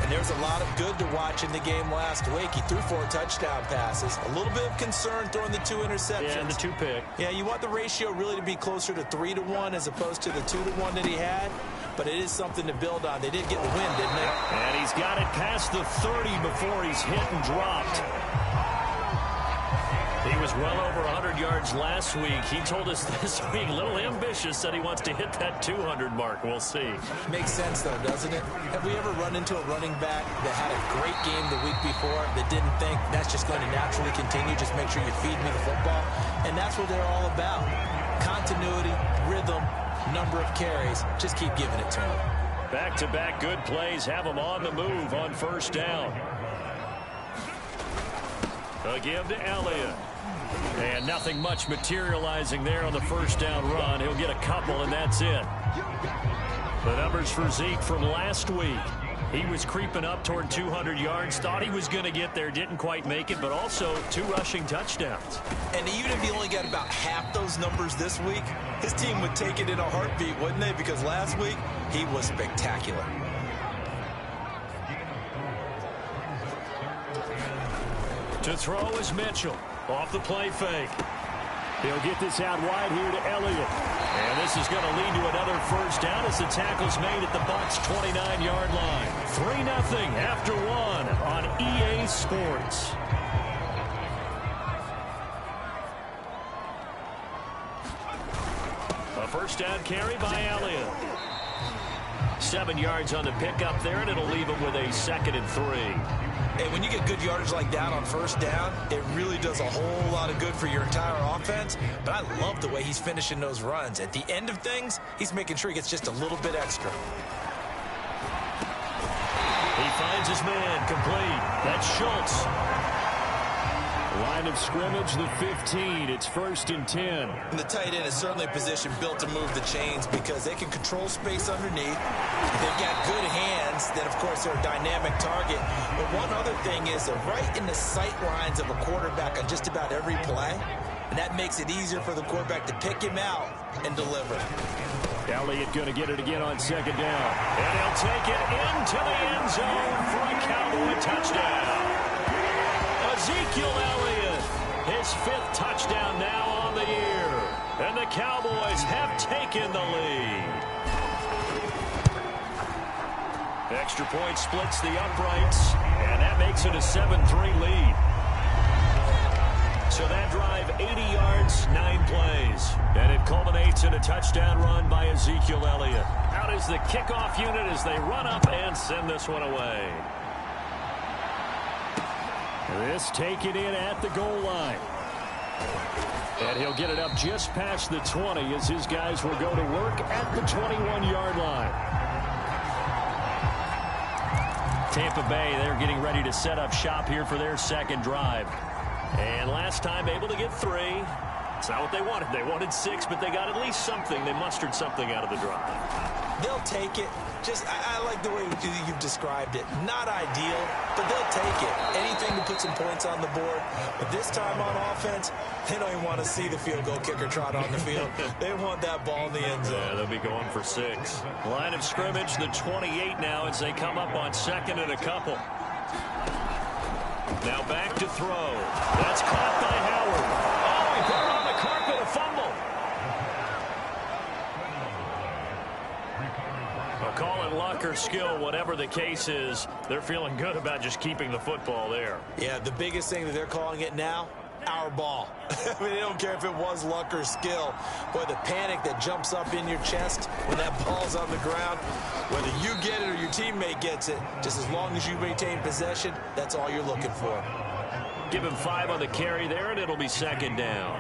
And there's a lot of good to watch in the game last week. He threw 4 touchdown passes. A little bit of concern throwing the 2 interceptions. Yeah, and the 2 pick. Yeah, you want the ratio really to be closer to 3-to-1 as opposed to the 2-to-1 that he had. But it is something to build on. They did get the win, didn't they? And he's got it past the 30 before he's hit and dropped. He was well over 100 yards last week. He told us this week, a little ambitious, said he wants to hit that 200 mark. We'll see. Makes sense, though, doesn't it? Have we ever run into a running back that had a great game the week before that didn't think that's just going to naturally continue? Just make sure you feed me the football. And that's what they're all about. Continuity, rhythm, number of carries. Just keep giving it to him. Back-to-back good plays have him on the move on first down. A give to Elliott. And nothing much materializing there on the first down run. He'll get a couple, and that's it. The numbers for Zeke from last week. He was creeping up toward 200 yards. Thought he was going to get there. Didn't quite make it, but also 2 rushing touchdowns. And even if he only got about half those numbers this week, his team would take it in a heartbeat, wouldn't they? Because last week, he was spectacular. To throw is Mitchell. Off the play fake. He'll get this out wide here to Elliott. And this is going to lead to another first down as the tackle's made at the Bucs' 29-yard line. 3-0 after 1 on EA Sports. A first down carry by Elliott. 7 yards on the pickup there, and it'll leave him with a 2nd and 3. And when you get good yardage like that on first down, it really does a whole lot of good for your entire offense. But I love the way he's finishing those runs. At the end of things, he's making sure he gets just a little bit extra. He finds his man complete. That's Schultz. Line of scrimmage, the 15. It's 1st and 10. And the tight end is certainly a position built to move the chains because they can control space underneath. They've got good hands. Then, of course, they're a dynamic target. But one other thing is they're right in the sight lines of a quarterback on just about every play. And that makes it easier for the quarterback to pick him out and deliver. Elliott going to get it again on 2nd down. And he'll take it into the end zone for a Cowboy touchdown. Ezekiel Elliott, his 5th touchdown now on the year. And the Cowboys have taken the lead. Extra point splits the uprights, and that makes it a 7-3 lead. So that drive, 80 yards, 9 plays. And it culminates in a touchdown run by Ezekiel Elliott. Out is the kickoff unit as they run up and send this one away. This taken in at the goal line. And he'll get it up just past the 20 as his guys will go to work at the 21-yard line. Tampa Bay, they're getting ready to set up shop here for their 2nd drive. And last time able to get 3. It's not what they wanted. They wanted 6, but they got at least something. They mustered something out of the drive. They'll take it. Just, I like the way you've described it. Not ideal, but they'll take it. Anything to put some points on the board. But this time on offense, they don't even want to see the field goal kicker trot on the field. They want that ball in the end zone. Yeah, they'll be going for 6. Line of scrimmage, the 28 now as they come up on 2nd and a couple. Now back to throw. That's caught by Howard. Oh, he put it on the carpet, a fumble. I'll call it luck or skill, whatever the case is. They're feeling good about just keeping the football there. Yeah, the biggest thing that they're calling it now, our ball. I mean, they don't care if it was luck or skill. Boy, the panic that jumps up in your chest when that ball's on the ground, whether you get it or your teammate gets it, just as long as you maintain possession, that's all you're looking for. Give him 5 on the carry there, and it'll be 2nd down.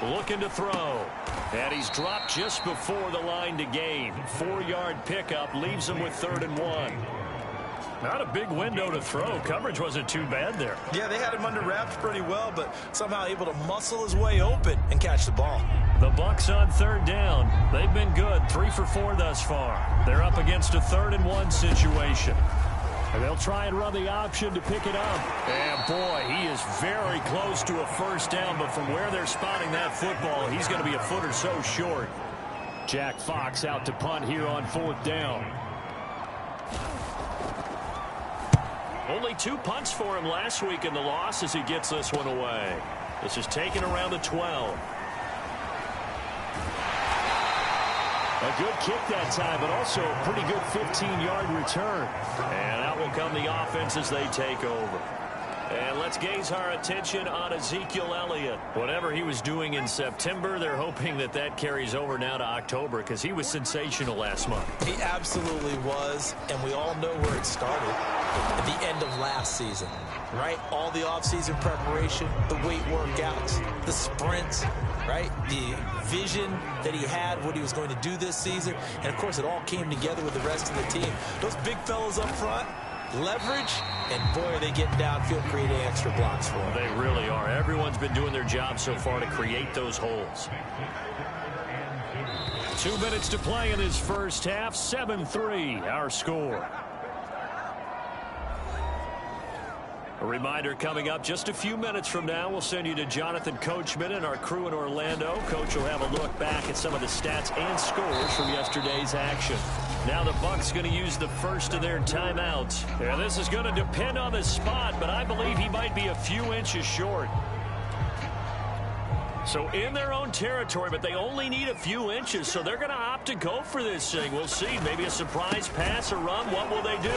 Looking to throw. And he's dropped just before the line to gain. 4-yard pickup leaves him with 3rd and 1. Not a big window to throw. Coverage wasn't too bad there. Yeah, they had him under wraps pretty well, but somehow able to muscle his way open and catch the ball. The Bucs on third down. They've been good, 3 for 4 thus far. They're up against a 3rd-and-1 situation. And they'll try and run the option to pick it up. And, boy, he is very close to a first down, but from where they're spotting that football, he's going to be a foot or so short. Jack Fox out to punt here on 4th down. Only 2 punts for him last week in the loss as he gets this one away. This is taken around the 12. A good kick that time, but also a pretty good 15-yard return. And out will come the offense as they take over. And let's gaze our attention on Ezekiel Elliott. Whatever he was doing in September, they're hoping that that carries over now to October because he was sensational last month. He absolutely was, and we all know where it started at the end of last season, right? All the offseason preparation, the weight workouts, the sprints, right? The vision that he had, what he was going to do this season, and, of course, it all came together with the rest of the team. Those big fellas up front, leverage, and boy, are they getting downfield creating extra blocks for him. They really are. Everyone's been doing their job so far to create those holes. 2 minutes to play in this first half. 7-3 our score. A reminder coming up just a few minutes from now. We'll send you to Jonathan Coachman and our crew in Orlando. Coach will have a look back at some of the stats and scores from yesterday's action. Now the Bucs going to use the first of their timeouts. Yeah, this is going to depend on the spot, but I believe he might be a few inches short. So in their own territory, but they only need a few inches, so they're going to opt to go for this thing. We'll see. Maybe a surprise pass or run. What will they do?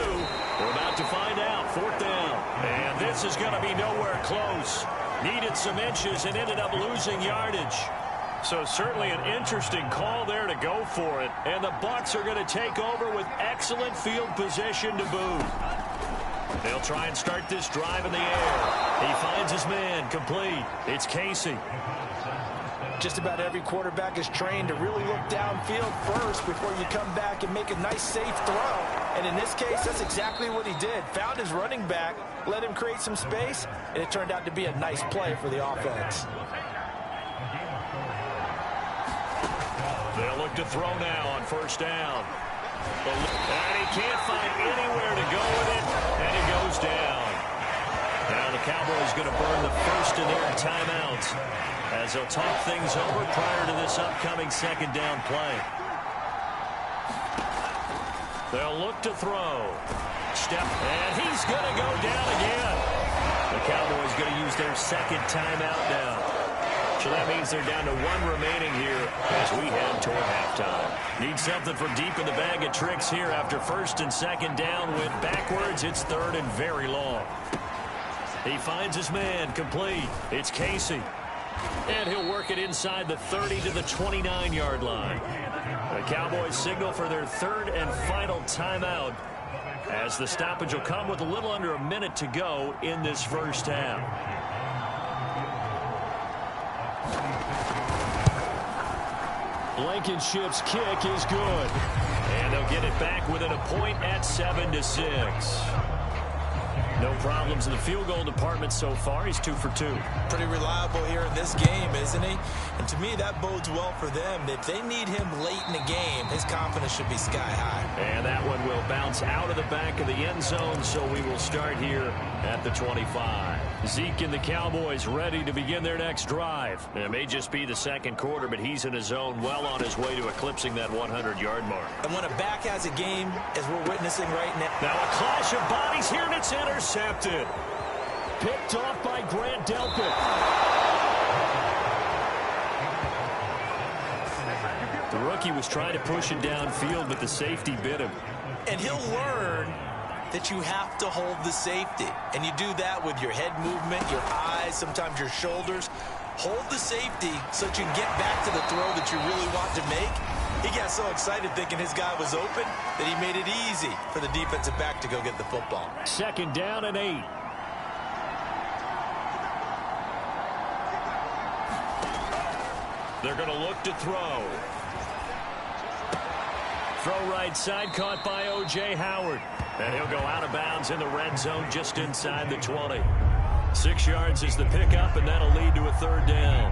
We're about to find out. 4th down. And this is going to be nowhere close. Needed some inches and ended up losing yardage. So certainly an interesting call there to go for it. And the Bucs are going to take over with excellent field position to boot. They'll try and start this drive in the air. He finds his man complete. It's Casey. Just about every quarterback is trained to really look downfield first before you come back and make a nice, safe throw. And in this case, that's exactly what he did. Found his running back, let him create some space, and it turned out to be a nice play for the offense. They'll look to throw now on 1st down. And he can't find anywhere to go with it, and he goes down. Now the Cowboys going to burn the first of their timeouts as they'll talk things over prior to this upcoming 2nd down play. They'll look to throw. Step, and he's going to go down again. The Cowboys going to use their 2nd timeout now. So that means they're down to 1 remaining here as we head toward halftime. Need something from deep in the bag of tricks here after 1st and 2nd down. Went backwards. It's 3rd and very long. He finds his man complete. It's Casey. And he'll work it inside the 30 to the 29-yard line. The Cowboys signal for their 3rd and final timeout as the stoppage will come with a little under a minute to go in this first half. Blankenship's kick is good. And they'll get it back within a point at 7-6. No problems in the field goal department so far. He's 2 for 2. Pretty reliable here in this game, isn't he? And to me, that bodes well for them. If they need him late in the game, his confidence should be sky high. And that one will bounce out of the back of the end zone, so we will start here at the 25. Zeke and the Cowboys ready to begin their next drive. It may just be the 2nd quarter, but he's in his zone, well on his way to eclipsing that 100-yard mark. And when a back has a game, as we're witnessing right now. Now a clash of bodies here, and it's intercepted. Picked off by Grant Delpit. The rookie was trying to push it downfield, but the safety bit him. And he'll learn that you have to hold the safety. And you do that with your head movement, your eyes, sometimes your shoulders. Hold the safety so that you can get back to the throw that you really want to make. He got so excited thinking his guy was open that he made it easy for the defensive back to go get the football. 2nd down and 8. They're going to look to throw. Throw right side, caught by O.J. Howard. And he'll go out of bounds in the red zone just inside the 20. 6 yards is the pickup, and that'll lead to a third down.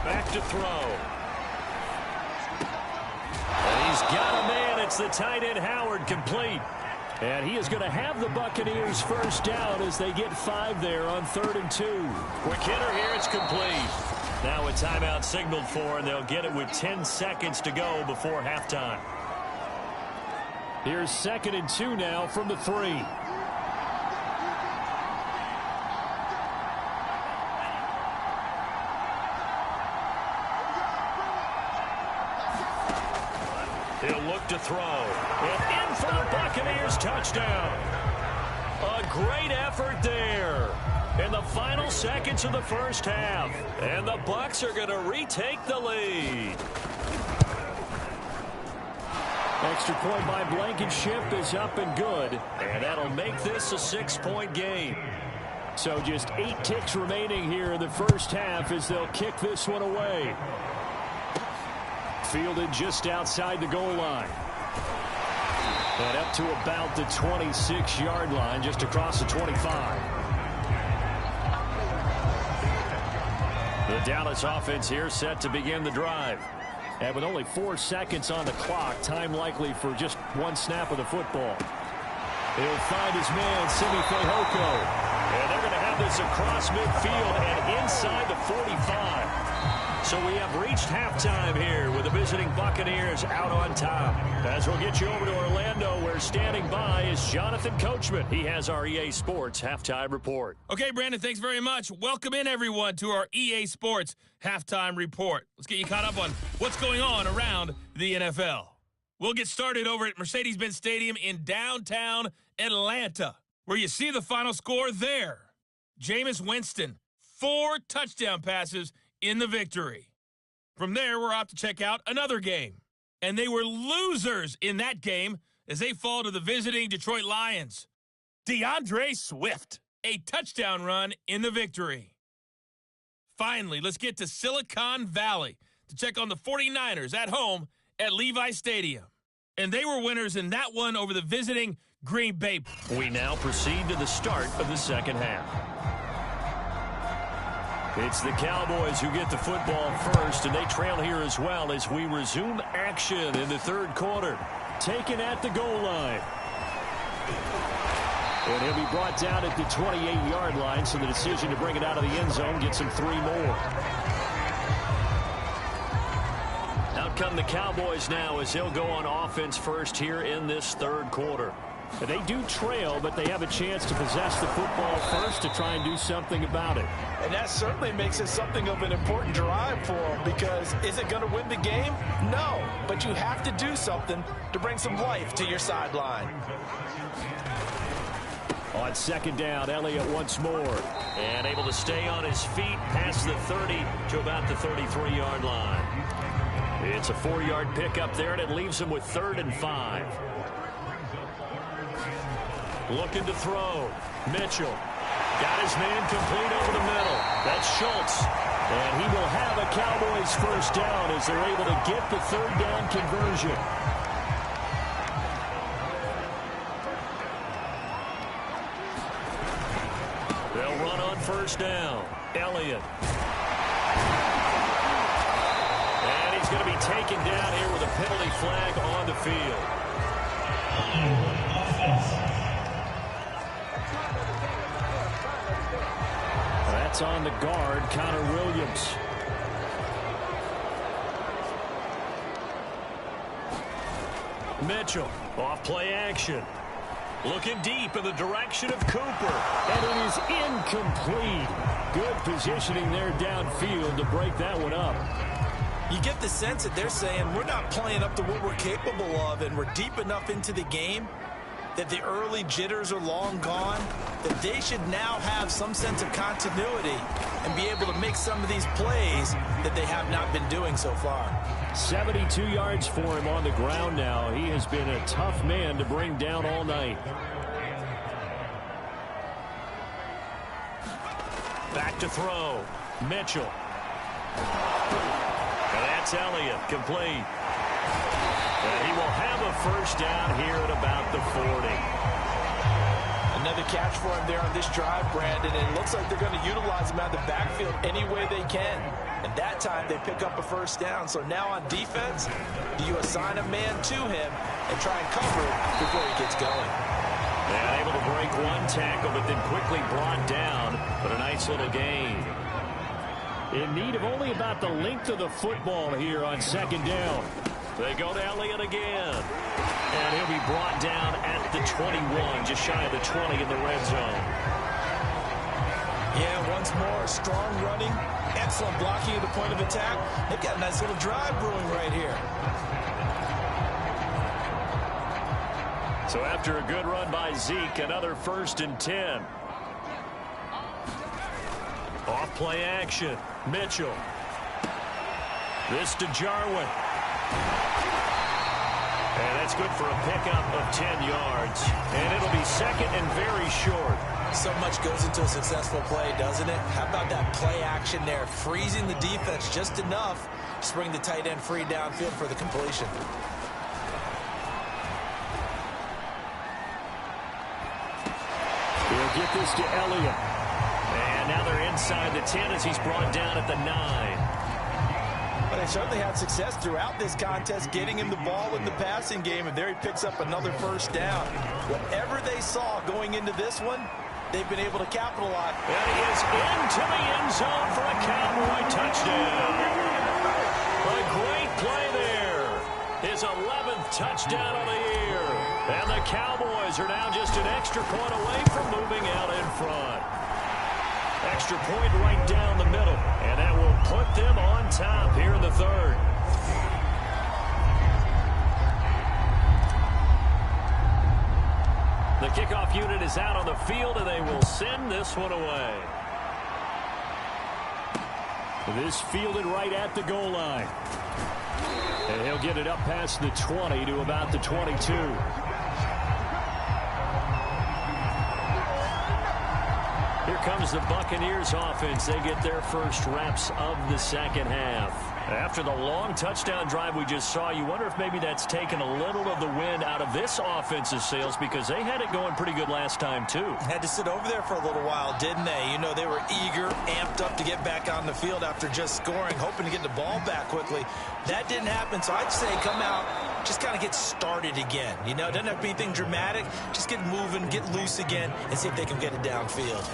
Back to throw. And he's got a man. It's the tight end Howard, complete. And he is going to have the Buccaneers first down as they get 5 there on 3rd and 2. Quick hitter here. It's complete. Now a timeout signaled for, and they'll get it with 10 seconds to go before halftime. Here's 2nd and 2 now from the 3. He'll look to throw. And in for the Buccaneers, touchdown. A great effort there in the final seconds of the first half. And the Bucs are going to retake the lead. Extra point by Blankenship is up and good. And that'll make this a 6-point game. So just 8 ticks remaining here in the first half as they'll kick this one away. Fielded just outside the goal line. And up to about the 26-yard line, just across the 25. The Dallas offense here set to begin the drive. And with only 4 seconds on the clock, time likely for just 1 snap of the football. He'll find his man, Simi Fehoko. And they're going to have this across midfield and inside the 45. So we have reached halftime here with the visiting Buccaneers out on top. As we'll get you over to Orlando, where standing by is Jonathan Coachman. He has our EA Sports Halftime Report. Okay, Brandon, thanks very much. Welcome in, everyone, to our EA Sports Halftime Report. Let's get you caught up on what's going on around the NFL. We'll get started over at Mercedes-Benz Stadium in downtown Atlanta, where you see the final score there. Jameis Winston, 4 touchdown passes in the victory. From there, we're off to check out another game. And they were losers in that game as they fall to the visiting Detroit Lions. DeAndre Swift, a touchdown run in the victory. Finally, let's get to Silicon Valley to check on the 49ers at home at Levi Stadium. And they were winners in that one over the visiting Green Bay. We now proceed to the start of the second half. It's the Cowboys who get the football first, and they trail here as well as we resume action in the third quarter. Taken at the goal line. And he'll be brought down at the 28-yard line, so the decision to bring it out of the end zone gets him 3 more. Out come the Cowboys now as they'll go on offense first here in this third quarter. They do trail, but they have a chance to possess the football first to try and do something about it. And that certainly makes it something of an important drive for them, because is it going to win the game? No, but you have to do something to bring some life to your sideline. On second down, Elliott once more. And able to stay on his feet past the 30 to about the 33-yard line. It's a 4-yard pickup there, and it leaves him with 3rd and 5. Looking to throw. Mitchell. Got his man complete over the middle. That's Schultz. And he will have a Cowboys first down as they're able to get the 3rd down conversion. They'll run on first down. Elliott. And he's going to be taken down here with a penalty flag on the field. That's on the guard, Connor Williams. Mitchell, off play action. Looking deep in the direction of Cooper. And it is incomplete. Good positioning there downfield to break that one up. You get the sense that they're saying we're not playing up to what we're capable of, and we're deep enough into the game that the early jitters are long gone, that they should now have some sense of continuity and be able to make some of these plays that they have not been doing so far. 72 yards for him on the ground now. He has been a tough man to bring down all night. Back to throw. Mitchell. And that's Elliott, complete. And he will have a first down here at about the 40. Another catch for him there on this drive, Brandon. And it looks like they're going to utilize him out of the backfield any way they can. And that time they pick up a first down. So now on defense, do you assign a man to him and try and cover it before he gets going? And able to break one tackle, but then quickly brought down. But a nice little gain. In need of only about the length of the football here on second down. They go to Elliott again. And he'll be brought down at the 21, just shy of the 20 in the red zone. Yeah, once more, strong running, excellent blocking at the point of attack. They've got a nice little drive brewing right here. So after a good run by Zeke, another 1st and 10. Off play action. Mitchell. This to Jarwin. And that's good for a pickup of 10 yards. And it'll be second and very short. So much goes into a successful play, doesn't it? How about that play action there? Freezing the defense just enough to bring the tight end free downfield for the completion. He'll get this to Elliott. And now they're inside the 10 as he's brought down at the 9. But they certainly had success throughout this contest, getting him the ball in the passing game, and there he picks up another first down. Whatever they saw going into this one, they've been able to capitalize. And he is into the end zone for a Cowboy touchdown. A great play there. His 11th touchdown of the year. And the Cowboys are now just an extra point away from moving out in front. Extra point right down the middle. And that will put them on top here in the 3rd. The kickoff unit is out on the field, and they will send this one away. This fielded right at the goal line. And he'll get it up past the 20 to about the 22. Here comes the Buccaneers offense. They get their first reps of the second half. After the long touchdown drive we just saw, you wonder if maybe that's taken a little of the wind out of this offense's sails, because they had it going pretty good last time, too. Had to sit over there for a little while, didn't they? You know, they were eager, amped up to get back on the field after just scoring, hoping to get the ball back quickly. That didn't happen, so I'd say come out, just kind of get started again. You know, it doesn't have to be anything dramatic. Just get moving, get loose again, and see if they can get it downfield.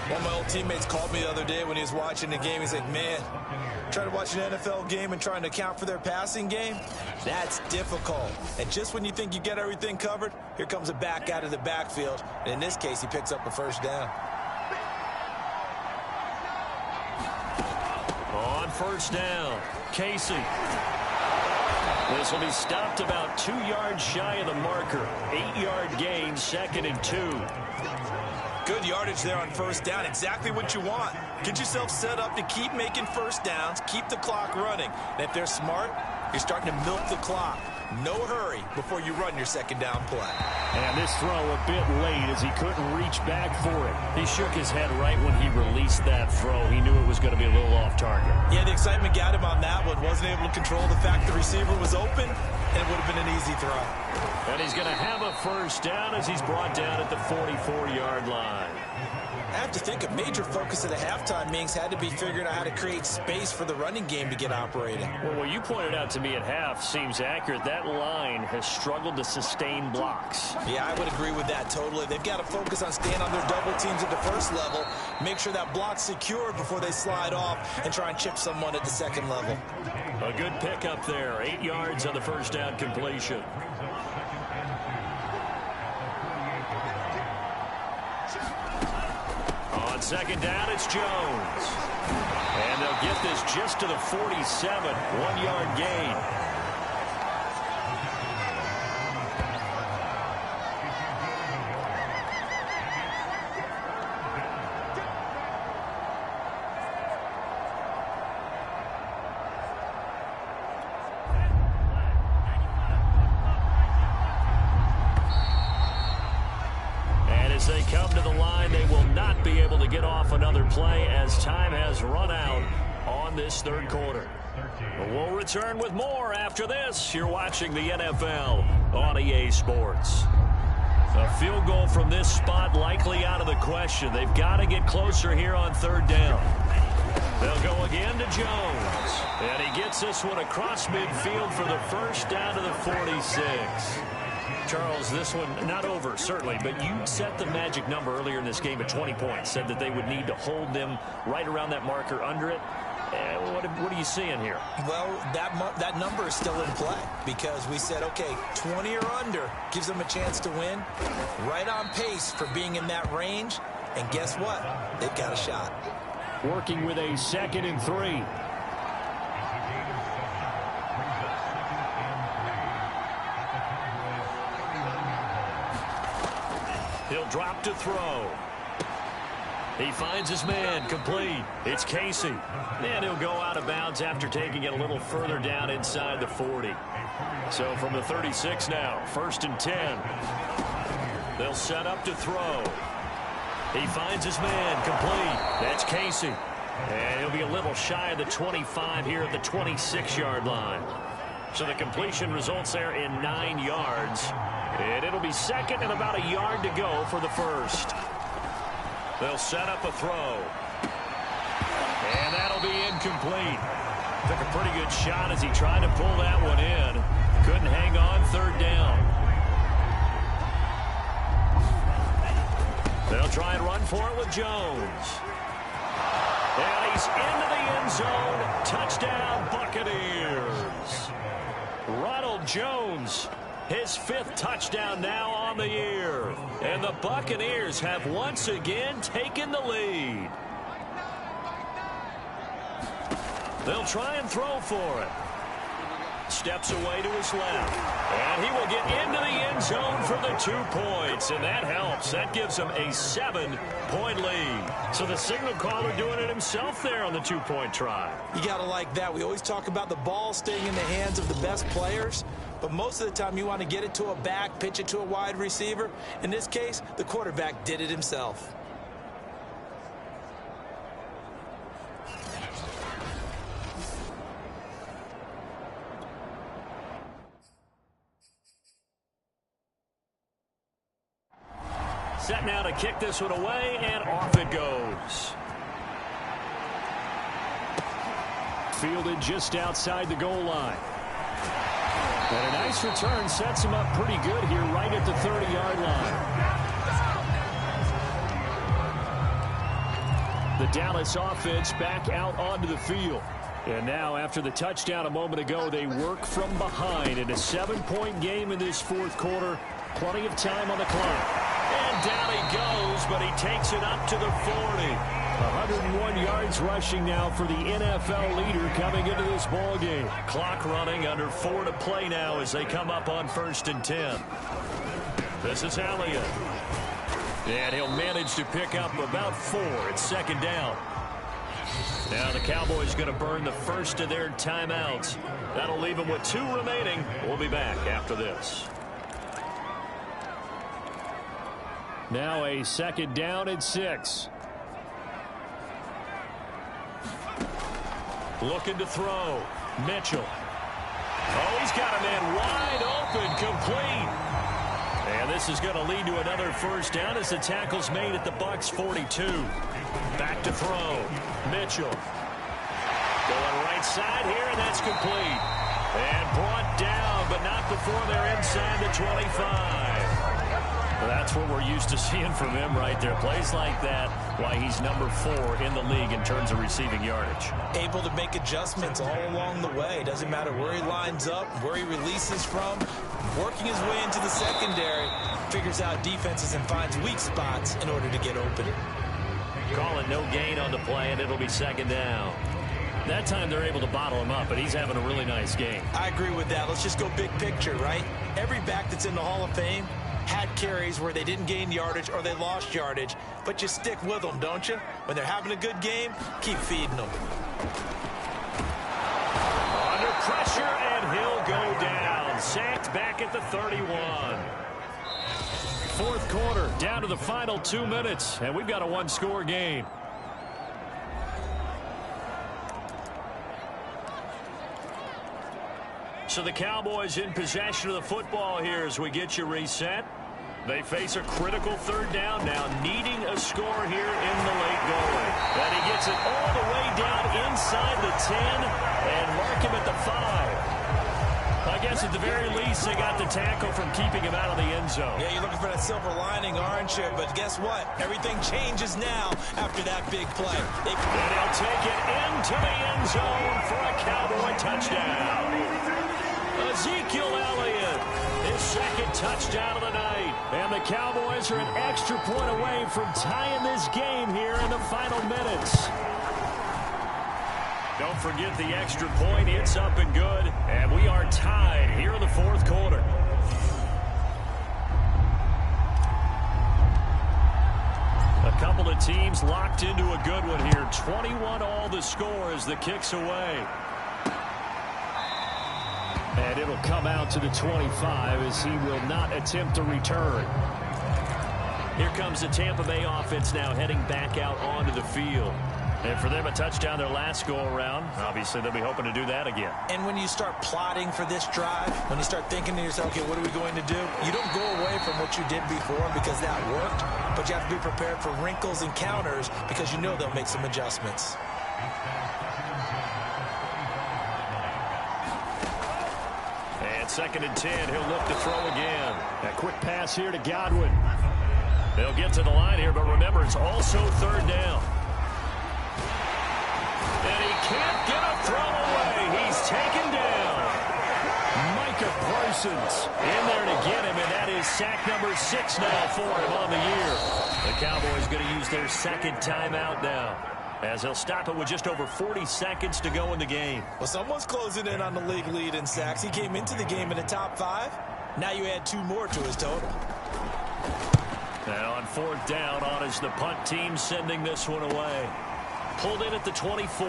One of my old teammates called me the other day when he was watching the game. He's like, man, trying to watch an NFL game and trying to account for their passing game, that's difficult. And just when you think you get everything covered, here comes a back out of the backfield. And in this case, he picks up a first down. On first down, Casey. This will be stopped about 2 yards shy of the marker. 8-yard gain, 2nd and 2. Good yardage there on first down. Exactly what you want. Get yourself set up to keep making first downs, keep the clock running. And if they're smart, you're starting to milk the clock. No hurry before you run your second down play. And this throw a bit late as he couldn't reach back for it. He shook his head right when he released that throw. He knew it was going to be a little off target. Yeah, the excitement got him on that one. Wasn't able to control the fact the receiver was open, and it would have been an easy throw. And he's going to have a first down as he's brought down at the 44-yard line. I have to think a major focus of the halftime meetings had to be figuring out how to create space for the running game to get operating. Well, what you pointed out to me at half seems accurate. That line has struggled to sustain blocks. Yeah, I would agree with that totally. They've got to focus on staying on their double teams at the first level, make sure that block's secured before they slide off, and try and chip someone at the second level. A good pickup there. 8 yards on the first down completion. On second down, it's Jones. And they'll get this just to the 47. 1-yard gain. As they come to the line, they will not be able to get off another play as time has run out on this third quarter. We'll return with more after this. You're watching the NFL on EA Sports. A field goal from this spot likely out of the question. They've got to get closer here on third down. They'll go again to Jones. And he gets this one across midfield for the first down to the 46. Charles, this one not over, certainly, but you set the magic number earlier in this game at 20 points. Said that they would need to hold them right around that marker under it. What are you seeing here? Well, that number is still in play because we said, okay, 20 or under gives them a chance to win. Right on pace for being in that range. And guess what? They've got a shot. Working with a 2nd and 3. He'll drop to throw. He finds his man, complete. It's Casey. And he'll go out of bounds after taking it a little further down inside the 40. So from the 36 now, 1st and 10. They'll set up to throw. He finds his man, complete. That's Casey. And he'll be a little shy of the 25 here at the 26-yard line. So the completion results there in 9 yards. And it'll be 2nd and about a yard to go for the 1st. They'll set up a throw. And that'll be incomplete. Took a pretty good shot as he tried to pull that one in. Couldn't hang on, 3rd down. They'll try and run for it with Jones. And he's into the end zone. Touchdown, Buccaneers. Ronald Jones, his 5th touchdown now on the year. And the Buccaneers have once again taken the lead. They'll try and throw for it. Steps away to his left. And he will get into the end zone for the 2 points. And that helps. That gives him a 7-point lead. So the signal caller doing it himself there on the 2-point try. You got to like that. We always talk about the ball staying in the hands of the best players. But most of the time you want to get it to a back, pitch it to a wide receiver. In this case, the quarterback did it himself. Set now to kick this one away, and off it goes. Fielded just outside the goal line. And a nice return sets him up pretty good here right at the 30-yard line. The Dallas offense back out onto the field. And now after the touchdown a moment ago, they work from behind in a 7-point game in this 4th quarter. Plenty of time on the clock. And down he goes, but he takes it up to the 40. 101 yards rushing now for the NFL leader coming into this ball game. Clock running, under 4 to play now as they come up on 1st and 10. This is Elliott. And he'll manage to pick up about 4. It's 2nd down. Now the Cowboys going to burn the first of their timeouts. That'll leave them with 2 remaining. We'll be back after this. Now a 2nd down and 6. Looking to throw. Mitchell. Oh, he's got a man wide open, complete. And this is going to lead to another 1st down as the tackle's made at the Bucs 42. Back to throw. Mitchell. Going right side here, and that's complete. And brought down, but not before they're inside the 25. Well, that's what we're used to seeing from him right there. Plays like that, why he's number 4 in the league in terms of receiving yardage. Able to make adjustments all along the way. Doesn't matter where he lines up, where he releases from. Working his way into the secondary. Figures out defenses and finds weak spots in order to get open. Call it no gain on the play, and it'll be 2nd down. That time they're able to bottle him up, but he's having a really nice game. I agree with that. Let's just go big picture, right? Every back that's in the Hall of Fame had carries where they didn't gain yardage or they lost yardage, but you stick with them, don't you? When they're having a good game, keep feeding them. Under pressure, and he'll go down. Sacked back at the 31. 4th quarter, down to the final 2 minutes, and we've got a 1-score game. So the Cowboys in possession of the football here as we get you reset. They face a critical third down now, needing a score here in the late going. And he gets it all the way down inside the 10 and mark him at the 5. I guess at the very least they got the tackle from keeping him out of the end zone. Yeah, you're looking for that silver lining, aren't you? But guess what? Everything changes now after that big play. And he'll take it into the end zone for a Cowboy touchdown. Ezekiel Elliott, his second touchdown of the night. And the Cowboys are an extra point away from tying this game here in the final minutes. Don't forget the extra point. It's up and good. And we are tied here in the fourth quarter. A couple of teams locked into a good one here. 21 all the score as the kick's away. And it'll come out to the 25 as he will not attempt to return. Here comes the Tampa Bay offense now heading back out onto the field. And for them, a touchdown their last go-around. Obviously, they'll be hoping to do that again. And when you start plotting for this drive, when you start thinking to yourself, okay, what are we going to do? You don't go away from what you did before because that worked, but you have to be prepared for wrinkles and counters because you know they'll make some adjustments. And 2nd and 10, he'll look to throw again. A quick pass here to Godwin. They'll get to the line here, but remember, it's also third down. And he can't get a throw away. He's taken down. Micah Parsons in there to get him, and that is sack number 6 now for him on the year. The Cowboys going to use their second timeout now, as they'll stop it with just over 40 seconds to go in the game. Well, someone's closing in on the league lead in sacks. He came into the game in the top 5. Now you add 2 more to his total. And on 4th down, on is the punt team sending this one away. Pulled in at the 24.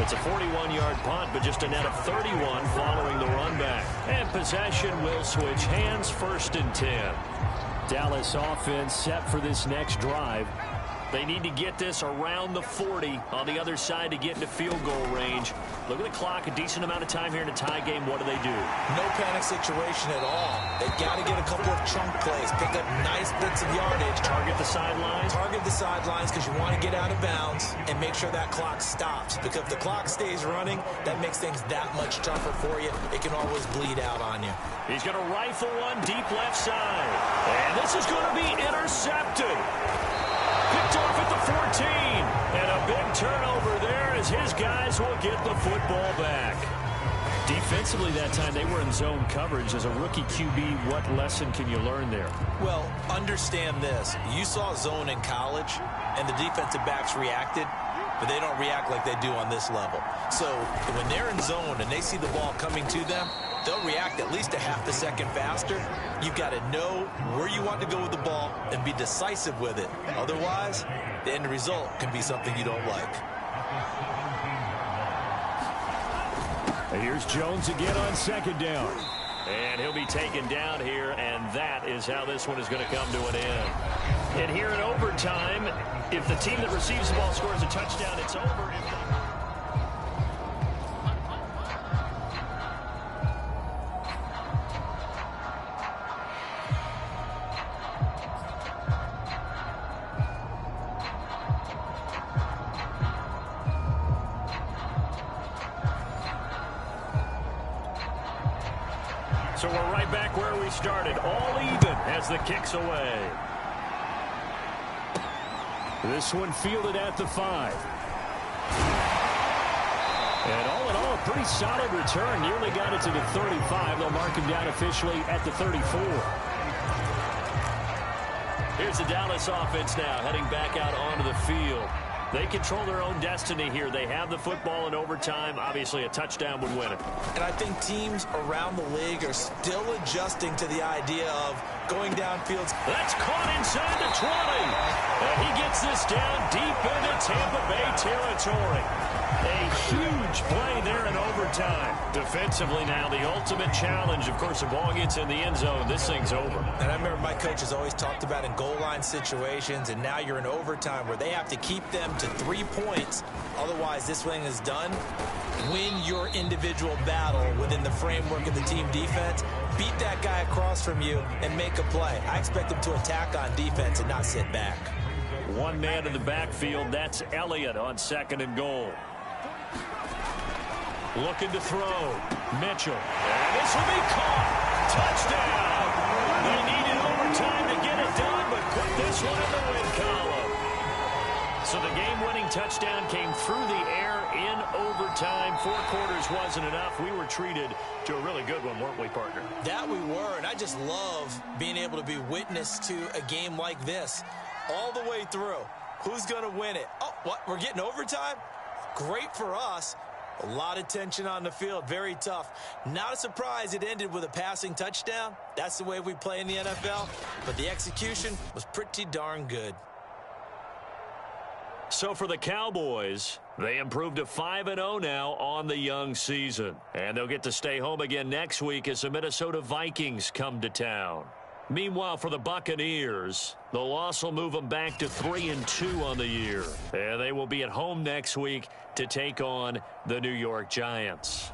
It's a 41-yard punt, but just a net of 31 following the run back. And possession will switch hands, 1st and 10. Dallas offense set for this next drive. They need to get this around the 40 on the other side to get into field goal range. Look at the clock, a decent amount of time here in a tie game. What do they do? No panic situation at all. They've got to get a couple of chunk plays, pick up nice bits of yardage. Target the sidelines? Target the sidelines because you want to get out of bounds and make sure that clock stops. Because if the clock stays running, that makes things that much tougher for you. It can always bleed out on you. He's going to rifle one deep left side. And this is going to be intercepted. Picked off at the 14. And a big turnover there as his guys will get the football back. Defensively that time, they were in zone coverage. As a rookie QB, what lesson can you learn there? Well, understand this. You saw zone in college, and the defensive backs reacted, but they don't react like they do on this level. So when they're in zone and they see the ball coming to them, they'll react at least a half a second faster. You've got to know where you want to go with the ball and be decisive with it. Otherwise, the end result can be something you don't like. And here's Jones again on 2nd down. And he'll be taken down here, and that is how this one is going to come to an end. And here in overtime, if the team that receives the ball scores a touchdown, it's over. So we're right back where we started, all even as the kick's away. This one fielded at the 5. And all in all, a pretty solid return. Nearly got it to the 35. They'll mark him down officially at the 34. Here's the Dallas offense now heading back out onto the field. They control their own destiny here. They have the football in overtime. Obviously, a touchdown would win it. And I think teams around the league are still adjusting to the idea of going downfield. That's caught inside the 20. And he gets this down deep into Tampa Bay territory. A huge play there in overtime. Defensively now, the ultimate challenge. Of course, the ball gets in the end zone. This thing's over. And I remember my coaches always talked about in goal line situations, and now you're in overtime where they have to keep them to 3 points. Otherwise, this thing is done. Win your individual battle within the framework of the team defense. Beat that guy across from you and make a play. I expect them to attack on defense and not sit back. One man in the backfield. That's Elliott on 2nd and goal. Looking to throw. Mitchell. And this will be caught. Touchdown. They needed overtime to get it done, but put this one in the win column. So the game-winning touchdown came through the air in overtime. 4 quarters wasn't enough. We were treated to a really good one, weren't we, partner? That we were, and I just love being able to be witness to a game like this all the way through. Who's going to win it? Oh, what? We're getting overtime? Great for us. A lot of tension on the field. Very tough. Not a surprise it ended with a passing touchdown. That's the way we play in the NFL. But the execution was pretty darn good. So for the Cowboys, they improved to 5-0 now on the young season. And they'll get to stay home again next week as the Minnesota Vikings come to town. Meanwhile, for the Buccaneers, the loss will move them back to 3-2 on the year. And they will be at home next week to take on the New York Giants.